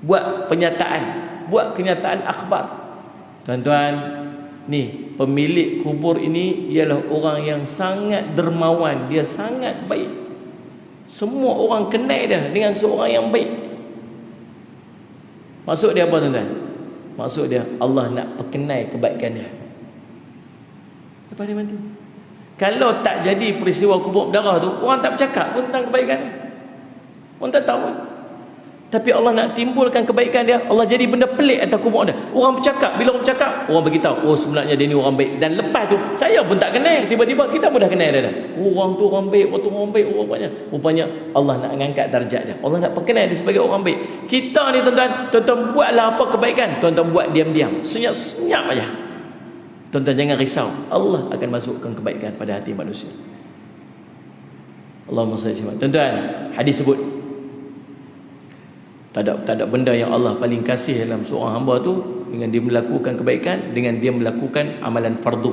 buat kenyataan akhbar. Tuan-tuan, ni pemilik kubur ini ialah orang yang sangat dermawan, dia sangat baik. Semua orang kenal dia dengan seorang yang baik. Maksud dia apa tuan-tuan? Maksud dia Allah nak perkenal kebaikan dia. Lepas dia mati. Kalau tak jadi peristiwa kubur berdarah tu, orang tak bercakap pun tentang kebaikan dia. Orang tak tahu. Tapi Allah nak timbulkan kebaikan dia, Allah jadi benda pelik atas kubur dia. Orang bercakap, bila orang bercakap, orang beritahu, oh sebenarnya dia ni orang baik. Dan lepas tu, saya pun tak kenal. Tiba-tiba kita pun dah kenal dia dah. Orang tu orang baik, orang baik, rupanya Allah nak mengangkat darjat dia. Allah nak perkenal dia sebagai orang baik. Kita ni tuan-tuan buatlah apa kebaikan, tuan-tuan buat diam-diam, senyap-senyap aja. Tuan-tuan jangan risau, Allah akan masukkan kebaikan pada hati manusia. Allahumma salli alaihi. Tuan-tuan, hadis sebut tak ada benda yang Allah paling kasih dalam seorang hamba tu dengan dia melakukan kebaikan, dengan dia melakukan amalan fardu.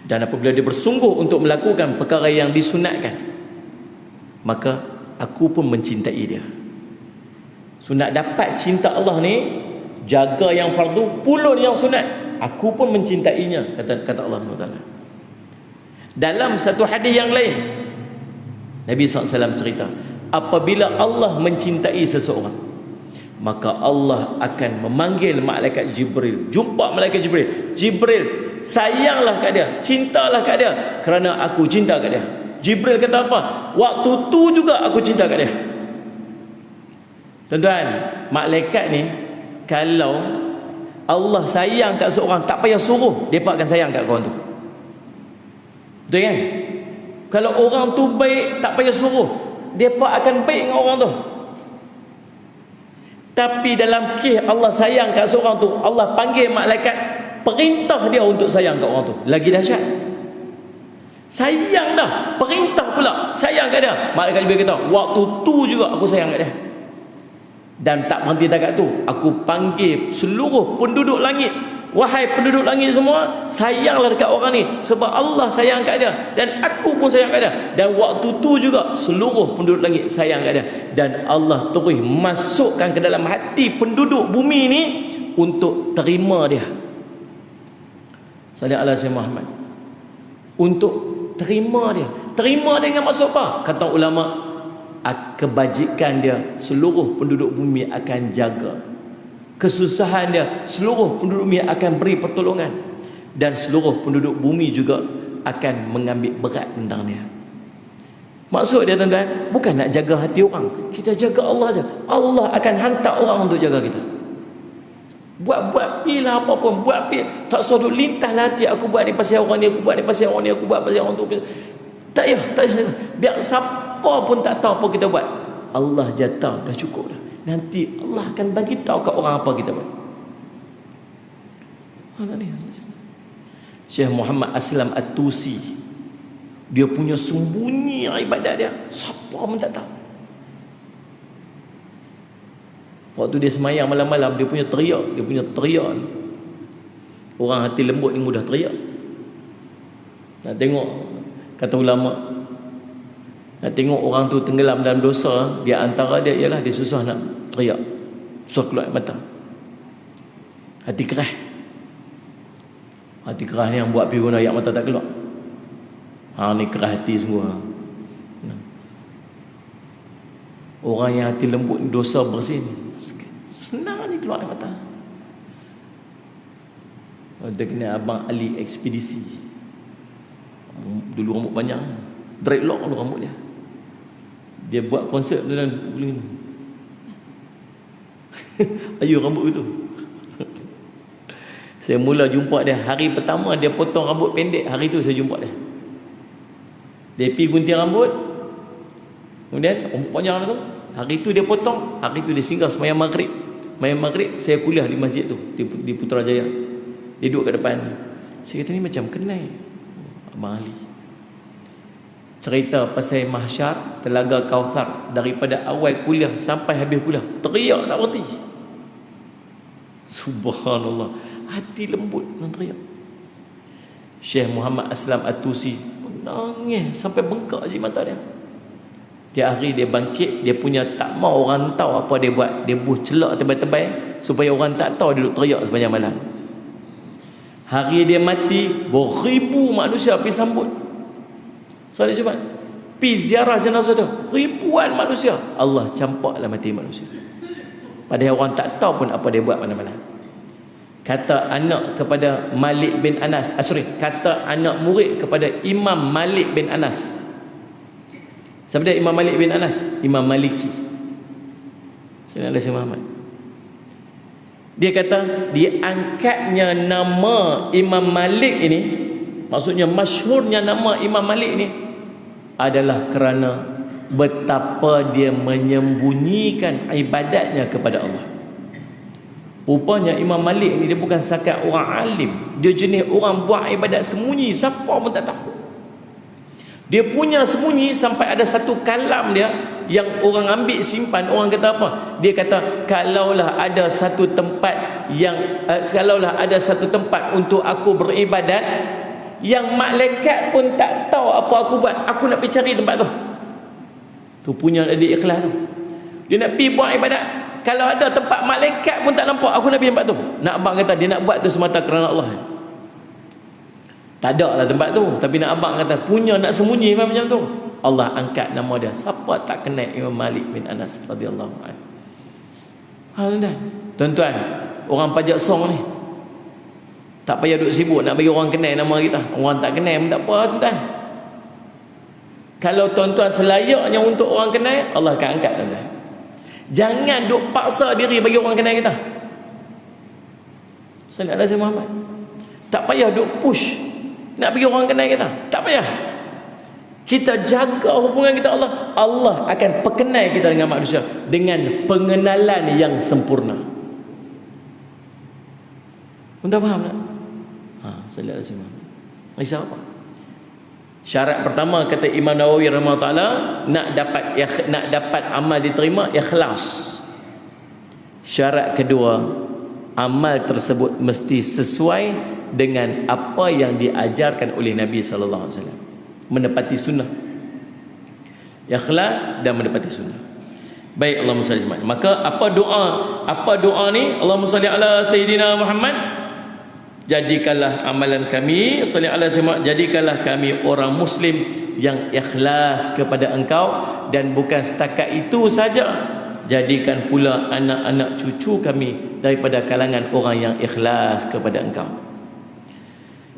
Dan apabila dia bersungguh untuk melakukan perkara yang disunatkan, maka aku pun mencintai dia. Sunat dapat cinta Allah ni, jaga yang fardu, pulun yang sunat. aku pun mencintainya, kata Allah SWT. Dalam satu hadis yang lain, Nabi SAW cerita, apabila Allah mencintai seseorang, maka Allah akan memanggil malaikat Jibril. Jumpa malaikat Jibril. Jibril, sayanglah kat dia, cintalah kat dia, kerana aku cinta kat dia. Jibril kata apa? Waktu tu juga aku cinta kat dia. Tuan-tuan, malaikat ni, kalau Allah sayang kat seorang, tak payah suruh, mereka akan sayang kat korang tu. Betul kan? Kalau orang tu baik, tak payah suruh, mereka akan baik dengan orang tu. Tapi dalam kes Allah sayang kat seorang tu, Allah panggil malaikat, perintah dia untuk sayang kat orang tu. Lagi dahsyat. Sayang dah, perintah pula sayang kat dia. Malaikat Jibril kata, waktu tu juga aku sayang kat dia. Dan tak berhenti dekat tu, aku panggil seluruh penduduk langit. Wahai penduduk langit semua, sayanglah dekat orang ni, sebab Allah sayang kat dia, dan aku pun sayang kat dia. Dan waktu tu juga seluruh penduduk langit sayang kat dia. Dan Allah terus masukkan ke dalam hati penduduk bumi ni untuk terima dia. Sallallahu alaihi Muhammad. Untuk terima dia. Terima dia dengan maksud apa? Kata ulama, kebajikan dia seluruh penduduk bumi akan jaga. Kesusahan dia seluruh penduduk bumi akan beri pertolongan. Dan seluruh penduduk bumi juga akan mengambil berat tentang dia. Maksud dia tuan-tuan, bukan nak jaga hati orang, kita jaga Allah je. Allah akan hantar orang untuk jaga kita. Buat pi lah apa pun, buat pi, tak sudut lintas lah hati, aku buat ni pasal orang ni, aku buat ni pasal orang ni, aku buat pasal orang tu. Tak payah. Biar siapa pun tak tahu apa kita buat, Allah jatah, dah cukup dah. Nanti Allah akan bagi tahu kat orang apa kita buat. Syekh Muhammad Aslam At-Tusi, dia punya sembunyi ibadat dia, siapa pun tak tahu. Waktu dia semayang malam-malam, dia punya teriak ni. Orang hati lembut ni mudah teriak. Nak tengok, kata ulama, nak tengok orang tu tenggelam dalam dosa, dia antara dia ialah dia susah nak teriak, susah keluar mata. Hati keras. Hati keras ni yang buat pergi guna air mata tak keluar. Ni keras hati semua. Orang yang hati lembut ni, dosa bersih ni, senang ni keluar air mata. Dia kena Abang Ali Ekspedisi. Dulu rambut panjang, dreadlock dulu rambut dia. Dia buat konsert dalam bulu ni. Ayuh rambut itu. Saya mula jumpa dia hari pertama dia potong rambut pendek, hari tu saya jumpa dia. Dia pergi gunting rambut, kemudian rambut panjang tu, hari tu dia potong, hari tu dia singgah sembahyang maghrib. Sembahyang maghrib saya kuliah di masjid tu, di Putrajaya. Dia duduk kat depan. Saya kata ni macam kenal Abang Ali. Cerita pasal mahsyar, Telaga Kauthar, daripada awal kuliah sampai habis kuliah, teriak tak berhenti. Subhanallah, hati lembut nak teriak. Syekh Muhammad Aslam At-Tusi menangis sampai bengkak je mata dia. Tiap hari dia bangkit, dia punya tak mau orang tahu apa dia buat. Dia buh celak tebal-tebal supaya orang tak tahu dia duduk teriak sepanjang malam. Hari dia mati, beribu manusia pergi sambut. Soalan Jumaat, pergi ziarah jenazah tu, ribuan manusia. Allah campaklah mati manusia. Padahal orang tak tahu pun apa dia buat mana-mana. Kata anak kepada Malik bin Anas, kata anak murid kepada Imam Malik bin Anas. Siapa dia Imam Malik bin Anas? Imam Maliki. Sayyidina Ali Muhammad. Dia kata diangkatnya nama Imam Malik ini, maksudnya masyhurnya nama Imam Malik ini adalah kerana betapa dia menyembunyikan ibadatnya kepada Allah. Rupanya Imam Malik ni dia bukan sakat orang alim, dia jenis orang buat ibadat sembunyi, siapa pun tak tahu. Dia punya sembunyi sampai ada satu kalam dia yang orang ambil simpan. Orang kata apa? Dia kata kalaulah ada satu tempat yang kalaulah ada satu tempat untuk aku beribadat yang malaikat pun tak tahu apa aku buat, aku nak pergi cari tempat tu. Tu punya dia ikhlas tu. Dia nak pergi buat ibadat, Kalau ada tempat malaikat pun tak nampak, aku Nabi nampak tu. Nak abang kata dia nak buat tu semata kerana Allah. Tak ada lah tempat tu, tapi nak abang kata punya nak sembunyi macam tu. Allah angkat nama dia. Siapa tak kenal Imam Malik bin Anas radhiyallahu anhu. Tuan-tuan, orang pajak song ni tak payah duk sibuk nak bagi orang kenal nama kita. Orang tak kenal pun tak apa, tuan-tuan. Kalau tuan-tuan selayaknya untuk orang kenal, Allah akan angkat, tuan-tuan. Jangan duk paksa diri bagi orang kenal kita. Sallallahu alaihi Muhammad. Tak payah duk push nak bagi orang kenal kita. Tak payah. Kita jaga hubungan kita Allah. Allah akan perkenal kita dengan manusia dengan pengenalan yang sempurna. Tuan faham tak? Sallallahu alaihi Muhammad. Risau apa? Syarat pertama kata Imam Nawawi rahimahullah taala, nak dapat amal diterima, ikhlas. Syarat kedua, amal tersebut mesti sesuai dengan apa yang diajarkan oleh Nabi sallallahu alaihi wasallam. Menepati sunnah. Ikhlas dan menepati sunnah. Baik, Allahumma salli alaihi. Maka apa doa ni? Allahumma salli ala sayyidina Muhammad. Jadikanlah amalan kami sallallahu alaihi wasallam, jadikanlah kami orang muslim yang ikhlas kepada engkau, dan bukan setakat itu saja, jadikan pula anak-anak cucu kami daripada kalangan orang yang ikhlas kepada engkau.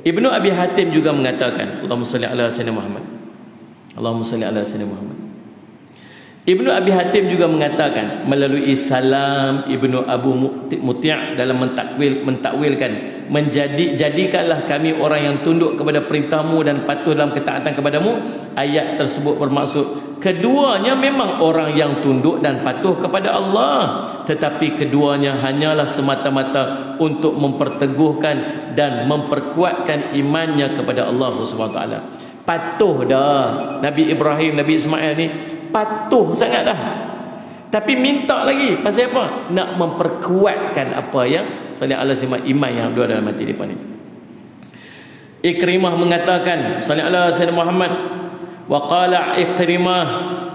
Ibnu Abi Hatim juga mengatakan, Allahumma salli ala sayyidina Muhammad. Allahumma salli ala sayyidina Muhammad. Ibnu Abi Hatim juga mengatakan melalui Salam Ibnu Abu Muti' dalam mentakwilkan, jadikanlah kami orang yang tunduk kepada perintahmu dan patuh dalam ketaatan kepadamu. Ayat tersebut bermaksud keduanya memang orang yang tunduk dan patuh kepada Allah, tetapi keduanya hanyalah semata-mata untuk memperteguhkan dan memperkuatkan imannya kepada Allah Subhanahu Wa Taala. Patuh dah Nabi Ibrahim, Nabi Ismail ni patuh sangat dah, tapi minta lagi pasal apa? Nak memperkuatkan apa yang sallallahu alaihi wasallam, iman yang ada dalam hati mereka ni. Ikrimah mengatakan sallallahu alaihi wasallam Muhammad, wa qala Ikrimah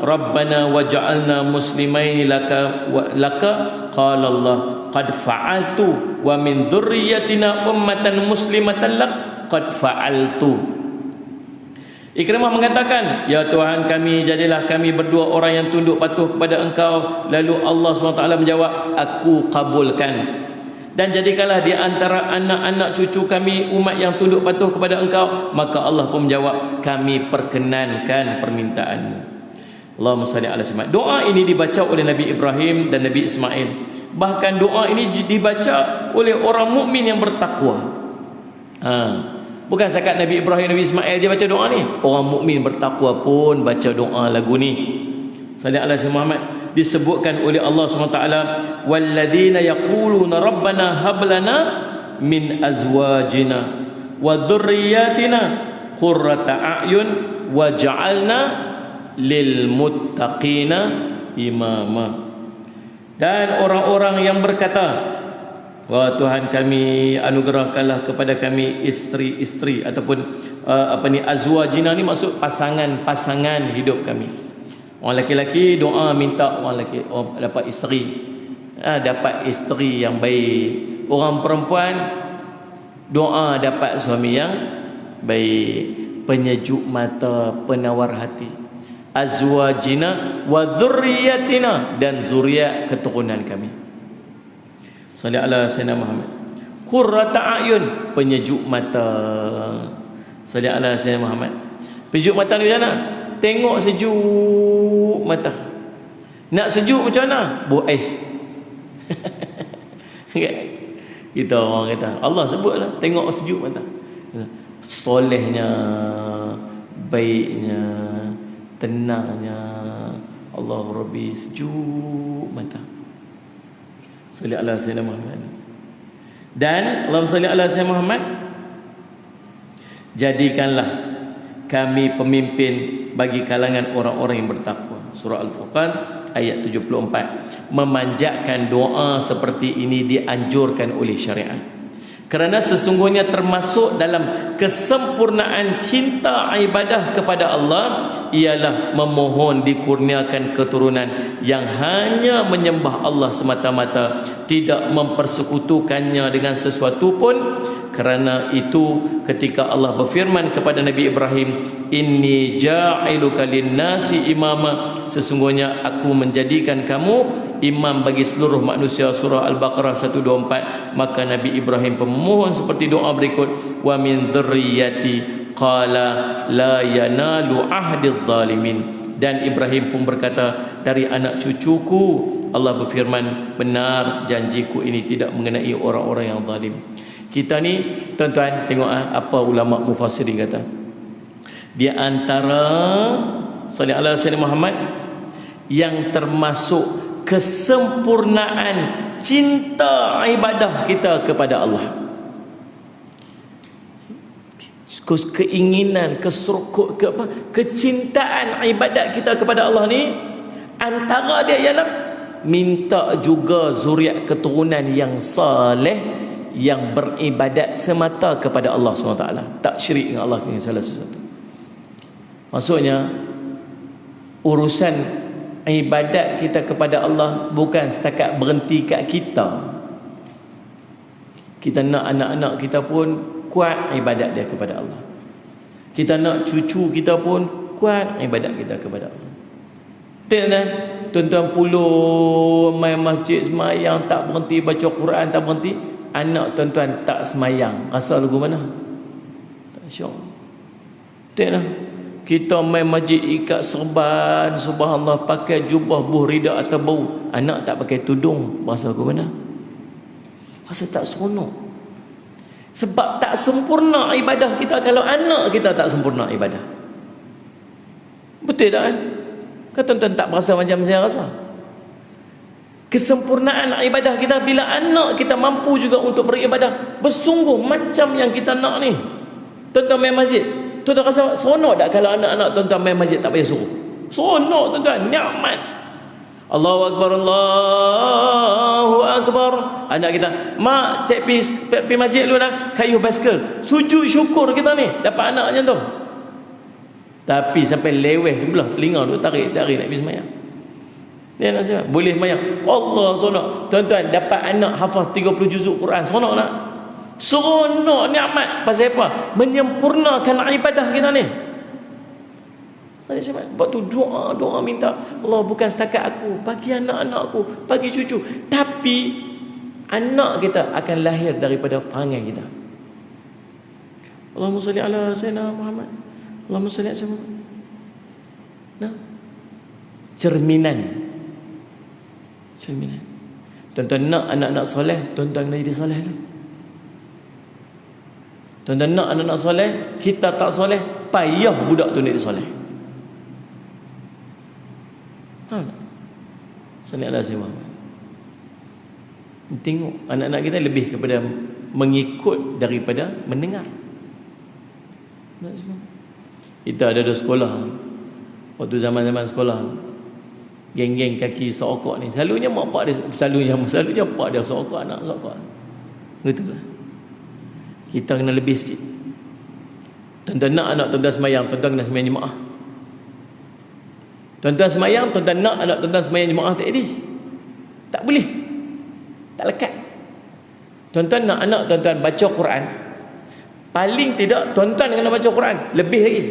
rabbana waj'alna muslimain laka qala Allah qad fa'altu wa min dhurriyyatina ummatan muslimatan lak qad fa'altu. Ikrimah mengatakan, ya Tuhan kami, jadilah kami berdua orang yang tunduk patuh kepada engkau. Lalu Allah SWT menjawab, aku kabulkan. Dan jadikanlah di antara anak-anak cucu kami umat yang tunduk patuh kepada engkau. Maka Allah pun menjawab, kami perkenankan permintaanmu. Allahumma salli ala sayyidina. Doa ini dibaca oleh Nabi Ibrahim dan Nabi Ismail. Bahkan doa ini dibaca oleh orang mukmin yang bertakwa. Bukan sekat Nabi Ibrahim, Nabi Ismail dia baca doa ni. Orang mukmin bertakwa pun baca doa lagu ni. Sallallahu alaihi wasallam Muhammad. Disebutkan oleh Allah SWT, walladzina yaquluna rabbana hab lana min azwajina wa dhurriyyatina qurrata a'yun waj'alna lil muttaqina imama. Dan orang-orang yang berkata, wah Tuhan kami, anugerahkanlah kepada kami isteri-isteri ataupun azwajina ni maksud pasangan hidup kami. Orang lelaki doa minta orang lelaki dapat isteri, dapat isteri yang baik. Orang perempuan doa dapat suami yang baik, penyejuk mata, penawar hati. Azwajina wa dzurriyyatina, dan zuriat keturunan kami. Sallallahu alaihi wasallam Muhammad. Qurrata a'yun, penyejuk mata. Sallallahu alaihi wasallam Muhammad. Penyejuk mata ni macam mana? Tengok sejuk mata. Nak sejuk macam mana? Buat kita orang kata, Allah sebutlah tengok sejuk mata. Solehnya, baiknya, tenangnya Allah Rabbi, sejuk mata. Salli ala sayyidina Muhammad. Dan Allahumma salli ala sayyidina Muhammad, jadikanlah kami pemimpin bagi kalangan orang-orang yang bertakwa. Surah Al-Furqan ayat 74. Memanjatkan doa seperti ini dianjurkan oleh syariat, kerana sesungguhnya termasuk dalam kesempurnaan cinta ibadah kepada Allah ialah memohon dikurniakan keturunan yang hanya menyembah Allah semata-mata, tidak mempersekutukannya dengan sesuatu pun. Kerana itu ketika Allah berfirman kepada Nabi Ibrahim, inni ja'iluka lin-nasi imama, sesungguhnya aku menjadikan kamu imam bagi seluruh manusia, surah Al-Baqarah 124, maka Nabi Ibrahim pun memohon seperti doa berikut, wa min dzurriyyati qala la yanalu ahdiz zalimin, dan Ibrahim pun berkata, dari anak cucuku Allah berfirman, benar janjiku ini tidak mengenai orang-orang yang zalim. Kita ni tuan-tuan tengok apa ulama mufassirin kata. Di antara salih ala sayyidina Muhammad yang termasuk kesempurnaan cinta ibadah kita kepada Allah, keinginan, kecintaan ibadat kita kepada Allah ni, antara dia ialah minta juga zuriat keturunan yang saleh, yang beribadat semata kepada Allah SWT, tak syirik dengan Allah dengan salah sesuatu. Maksudnya urusan ibadat kita kepada Allah bukan setakat berhenti kat kita. Kita nak anak-anak kita pun kuat ibadat dia kepada Allah. Kita nak cucu kita pun kuat ibadat kita kepada Allah. Tengok tuan-tuan puluh main masjid semayang tak berhenti, baca Quran tak berhenti, anak tuan-tuan tak semayang, rasa lagu mana? Tak syok. Tengok kita main masjid ikat serban, subhanallah, pakai jubah buh rida atau bau, anak tak pakai tudung, rasa lagu mana? Rasa tak seronok. Sebab tak sempurna ibadah kita kalau anak kita tak sempurna ibadah. Betul tak kan? Kan tuan-tuan tak berasa macam saya rasa? Kesempurnaan ibadah kita bila anak kita mampu juga untuk beribadah bersungguh macam yang kita nak ni. Tuan-tuan main masjid, tuan-tuan rasa seronok tak kalau anak-anak tuan-tuan main masjid tak payah suruh? Seronok tuan-tuan, nikmat. Allahu Akbar, Allahu Akbar. Anak kita, mak cek pergi masjid dulu dah, kayuh basikal. Sujud syukur kita ni dapat anak macam tu. Tapi sampai leweh sebelah telinga tu, tarik nak pergi semayang. Dia nak cakap boleh semayang, Allah seronok. Tuan-tuan dapat anak hafaz 30 juzuk Quran, seronok tak? Seronok, nikmat. Pasal apa? Menyempurnakan ibadah kita ni. Sebab tu doa minta Allah bukan setakat aku, bagi anak-anak aku, bagi cucu, tapi anak kita akan lahir daripada perangai kita. Allahumma salli ala sayyidina Muhammad, Allahumma salli ala Muhammad. Nah, cerminan. Tuan-tuan nak anak-anak soleh, tuan-tuan kena jadi soleh tu. Tuan-tuan nak anak-anak soleh, kita tak soleh, payah budak tu nak jadi soleh. Salih ala sayyidina Muhammad. Tengok anak-anak kita lebih kepada mengikut daripada mendengar. Kita ada sekolah, waktu zaman-zaman sekolah, geng-geng kaki seokok ni, selalunya mak pak dia, selalunya pak dia seokok, anak seokok. Betul lah. Kita kena lebih sikit. Tuan-tuan nak anak tuan-tuan semayang, tuan-tuan kena semayang jemaah. Tuan-tuan semayang, tuan-tuan nak anak tuan-tuan semayang jemaah, tak jadi. Tak boleh. Tak lekat. Tuan-tuan nak anak tuan-tuan baca Quran, paling tidak tuan-tuan kena baca Quran, lebih lagi.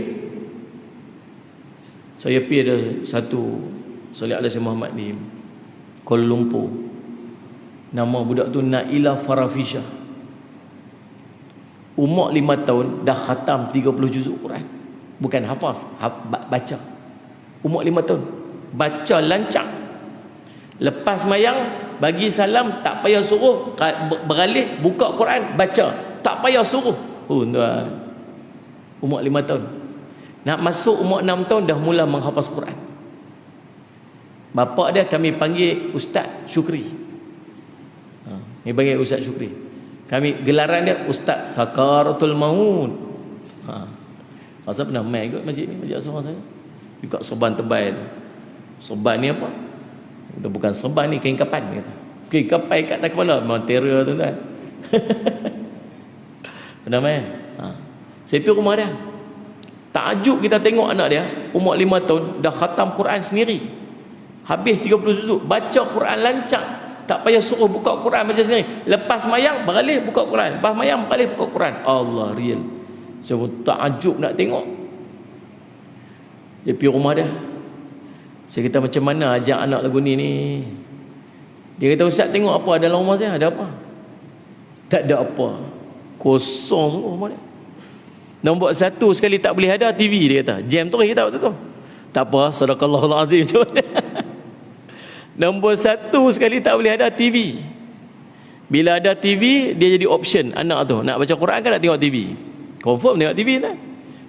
Saya pergi ada satu Salih ala sayyidina Muhammad di Kuala Lumpur. Nama budak tu Naila Farafisha. Umur 5 tahun dah khatam 30 juzuk Quran. Bukan hafaz, baca. Umur 5 tahun baca lancang. Lepas mayang bagi salam tak payah suruh, beralih buka Quran baca, tak payah suruh. Oh tuan, umur 5 tahun. Nak masuk umur 6 tahun dah mula menghafaz Quran. Bapa dia kami panggil Ustaz Syukri. Kami panggil Ustaz Syukri. Kami gelaran dia Ustaz Sakaratul Maut. Masa pernah main ikut masjid ni, masjid asrama saya. Ikut serban tebal tu. Serban ni apa? Kita bukan serban ni, kain kapan kata. Kain kapan kat atas kepala, memang terror tu kan. Pernah main? Saya pergi rumah dia. Takjub kita tengok anak dia umur 5 tahun dah khatam Quran sendiri. Habis 30 juzuk, baca Quran lancar. Tak payah suruh buka Quran baca sendiri. Lepas mayang beralih buka Quran. Lepas mayang beralih buka Quran. Allah, real. Saya pun takjub nak tengok. Dia pergi rumah dia. Saya kata macam mana ajak anak lagu ni. Dia kata, Ustaz tengok apa dalam rumah saya. Ada apa? Tak ada apa. Kosong semua rumah dia. Nombor 1 sekali tak boleh ada TV, dia kata. Jam tu kita waktu tu. Tak apa, sadaqallahul azim. Nombor 1 sekali tak boleh ada TV. Bila ada TV, dia jadi option anak tu. Nak baca Quran kan nak tengok TV? Confirm tengok TV tak?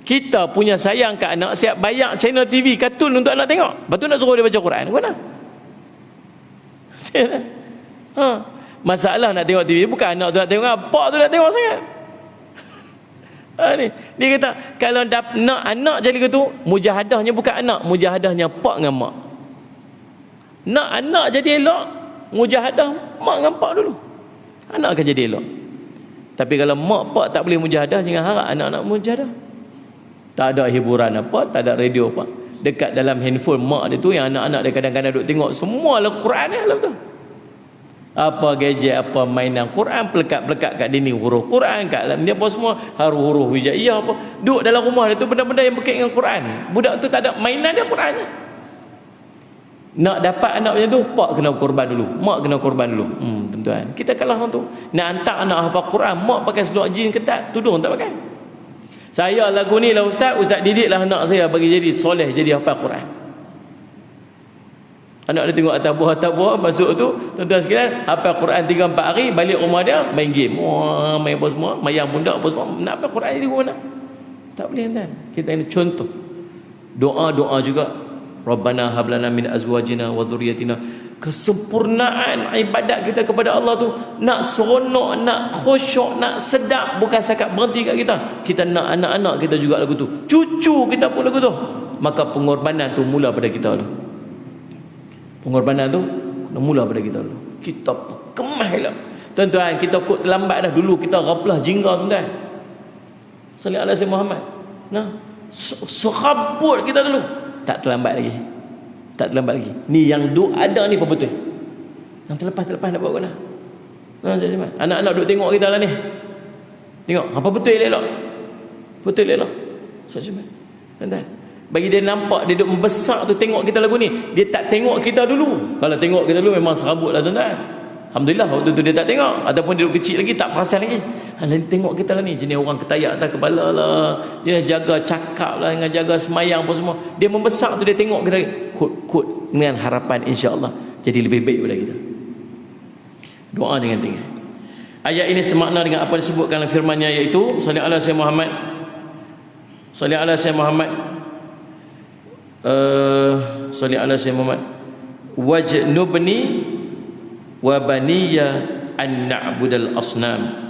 Kita punya sayang kat anak, siap bayar channel TV kartun untuk anak tengok. Lepas tu nak suruh dia baca Quran. Mana? Masalah nak tengok TV bukan anak tu nak tengok, pak tu nak tengok sangat. Ni dia kata kalau nak anak jadi gitu, mujahadahnya bukan anak, mujahadahnya pak dengan mak. Nak anak jadi elok, mujahadah mak dengan pak dulu. Anak akan jadi elok. Tapi kalau mak pak tak boleh mujahadah, jangan harap anak-anak mujahadah. Tak ada hiburan apa, tak ada radio apa. Dekat dalam handphone mak dia tu, yang anak-anak dia kadang-kadang duk tengok semua Al-Quran ni dalam tu. Apa gadget, apa mainan Quran, pelekat-pelekat kat dinding huruf Quran, kat dalam dia apa semua, huruf hijaiyah apa. Duduk dalam rumah dia tu benda-benda yang berkait dengan Quran. Budak tu tak ada mainan dia Quran je. Nak dapat anak macam tu, pak kena korban dulu, mak kena korban dulu. Tuan-tuan, kita kalah orang tu. Nak hantar anak hafal Quran, mak pakai seluar jeans ketat, tudung tak pakai. Saya lagu ni lah ustaz didiklah anak saya bagi jadi soleh, jadi hafal Quran. Anak dia tengok atas buah masuk tu, tuan-tuan sekalian, hafal Quran 3-4 hari, balik rumah dia main game. Main apa semua, mayang bunda apa semua. Nak hafal Quran jadi mana? Tak boleh tuan. Kita ini contoh. Doa-doa juga. Rabbana hab lana min azwajina wa dhurriyyatina. Kesempurnaan ibadat kita kepada Allah tu nak seronok, nak khusyuk, nak sedap, bukan sekat berhenti kat kita. Kita nak anak-anak kita juga lagu tu. Cucu kita pun lagu tu. Maka pengorbanan tu mula pada kita dulu. Pengorbanan tu kena mula pada kita dulu. Kita kemahlah. Tuan-tuan, kita kok terlambat dah. Dulu kita raplah jingga tuan-tuan. Sallallahu alaihi Muhammad. Nah, serabut kita dulu. Tak terlambat lagi. Tak terlambat lagi. Ni yang duk ada ni pun betul. Yang terlepas nak buat mana? Anak-anak duk tengok kita lah ni. Tengok apa betul elok. Betul elok. Tuan-tuan, bagi dia nampak dia duk membesar tu tengok kita lagu ni, dia tak tengok kita dulu. Kalau tengok kita dulu memang serabut lah tuan-tuan. Alhamdulillah waktu tu dia tak tengok, ataupun dia duk kecil lagi tak perasan lagi. Dia tengok kita lah ni, jenis orang ketayak atas kepala lah, jenis jaga cakap lah, dengan jaga semayang apa semua. Dia membesar tu dia tengok kita kut dengan harapan insya-Allah jadi lebih baik daripada kita. Doa dengan tinggi. Ayat ini semakna dengan apa disebutkan dalam firman-Nya, iaitu sallallahu alaihi Muhammad. Sallallahu alaihi Muhammad. Sallallahu alaihi Muhammad. Wajnubni wa baniya an na'budal asnam.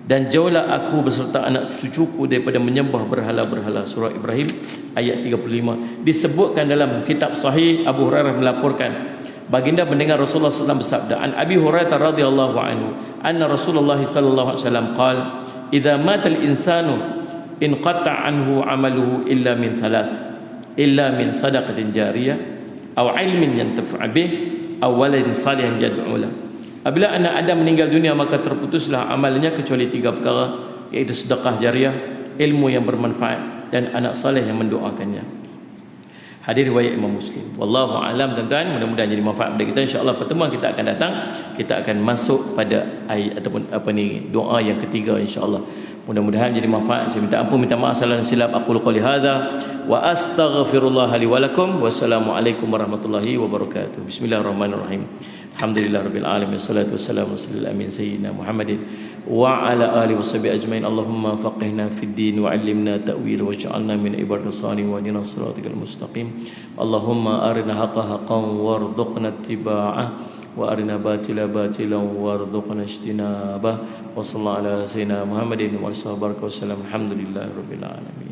Dan jauhlah aku beserta anak cucuku daripada menyembah berhala-berhala. Surah Ibrahim ayat 35. Disebutkan dalam kitab sahih, Abu Hurairah melaporkan, baginda mendengar Rasulullah SAW bersabda, an Abi Hurairah radhiyallahu anhu anna Rasulullah sallallahu alaihi wasallam qala, idza mata al-insanu inqata anhu amaluhu illa min thalath, illa min sadaqatin jariyah aw ilmin yantafa' bih aw waladin salihin yad'u lahu. Apabila anak Adam meninggal dunia, maka terputuslah amalnya kecuali 3 perkara, iaitu sedekah jariah, ilmu yang bermanfaat, dan anak soleh yang mendoakannya. Hadis riwayat Imam Muslim. Wallahu a'lam tuan-tuan, mudah-mudahan jadi manfaat bagi kita. Insya-Allah pertemuan kita akan datang, kita akan masuk pada ayat ataupun doa yang ketiga insya-Allah. Mudah-mudahan jadi manfaat. Saya minta ampun, minta maaf salah dan silap. Aku qouli hadza wa astaghfirullah li wa lakum. Wassalamualaikum warahmatullahi wabarakatuh. Bismillahirrahmanirrahim. Alhamdulillahirabbil alamin. Wassalatu wassalamu ala amin sayyidina Muhammadin wa ala alihi washabihi ajmain. Allahumma faqihna fid din wa 'allimna ta'wil waj'alna min ibadis salihin wa hdina siratal mustaqim. Allahumma arina haqqa haqqan warzuqna ittiba'ah wa arina batila batilan warzuqna ijtinabah. Wa sallallahu ala sayyidina Muhammadin wa alihi wasallam. Alhamdulillahirabbil alamin.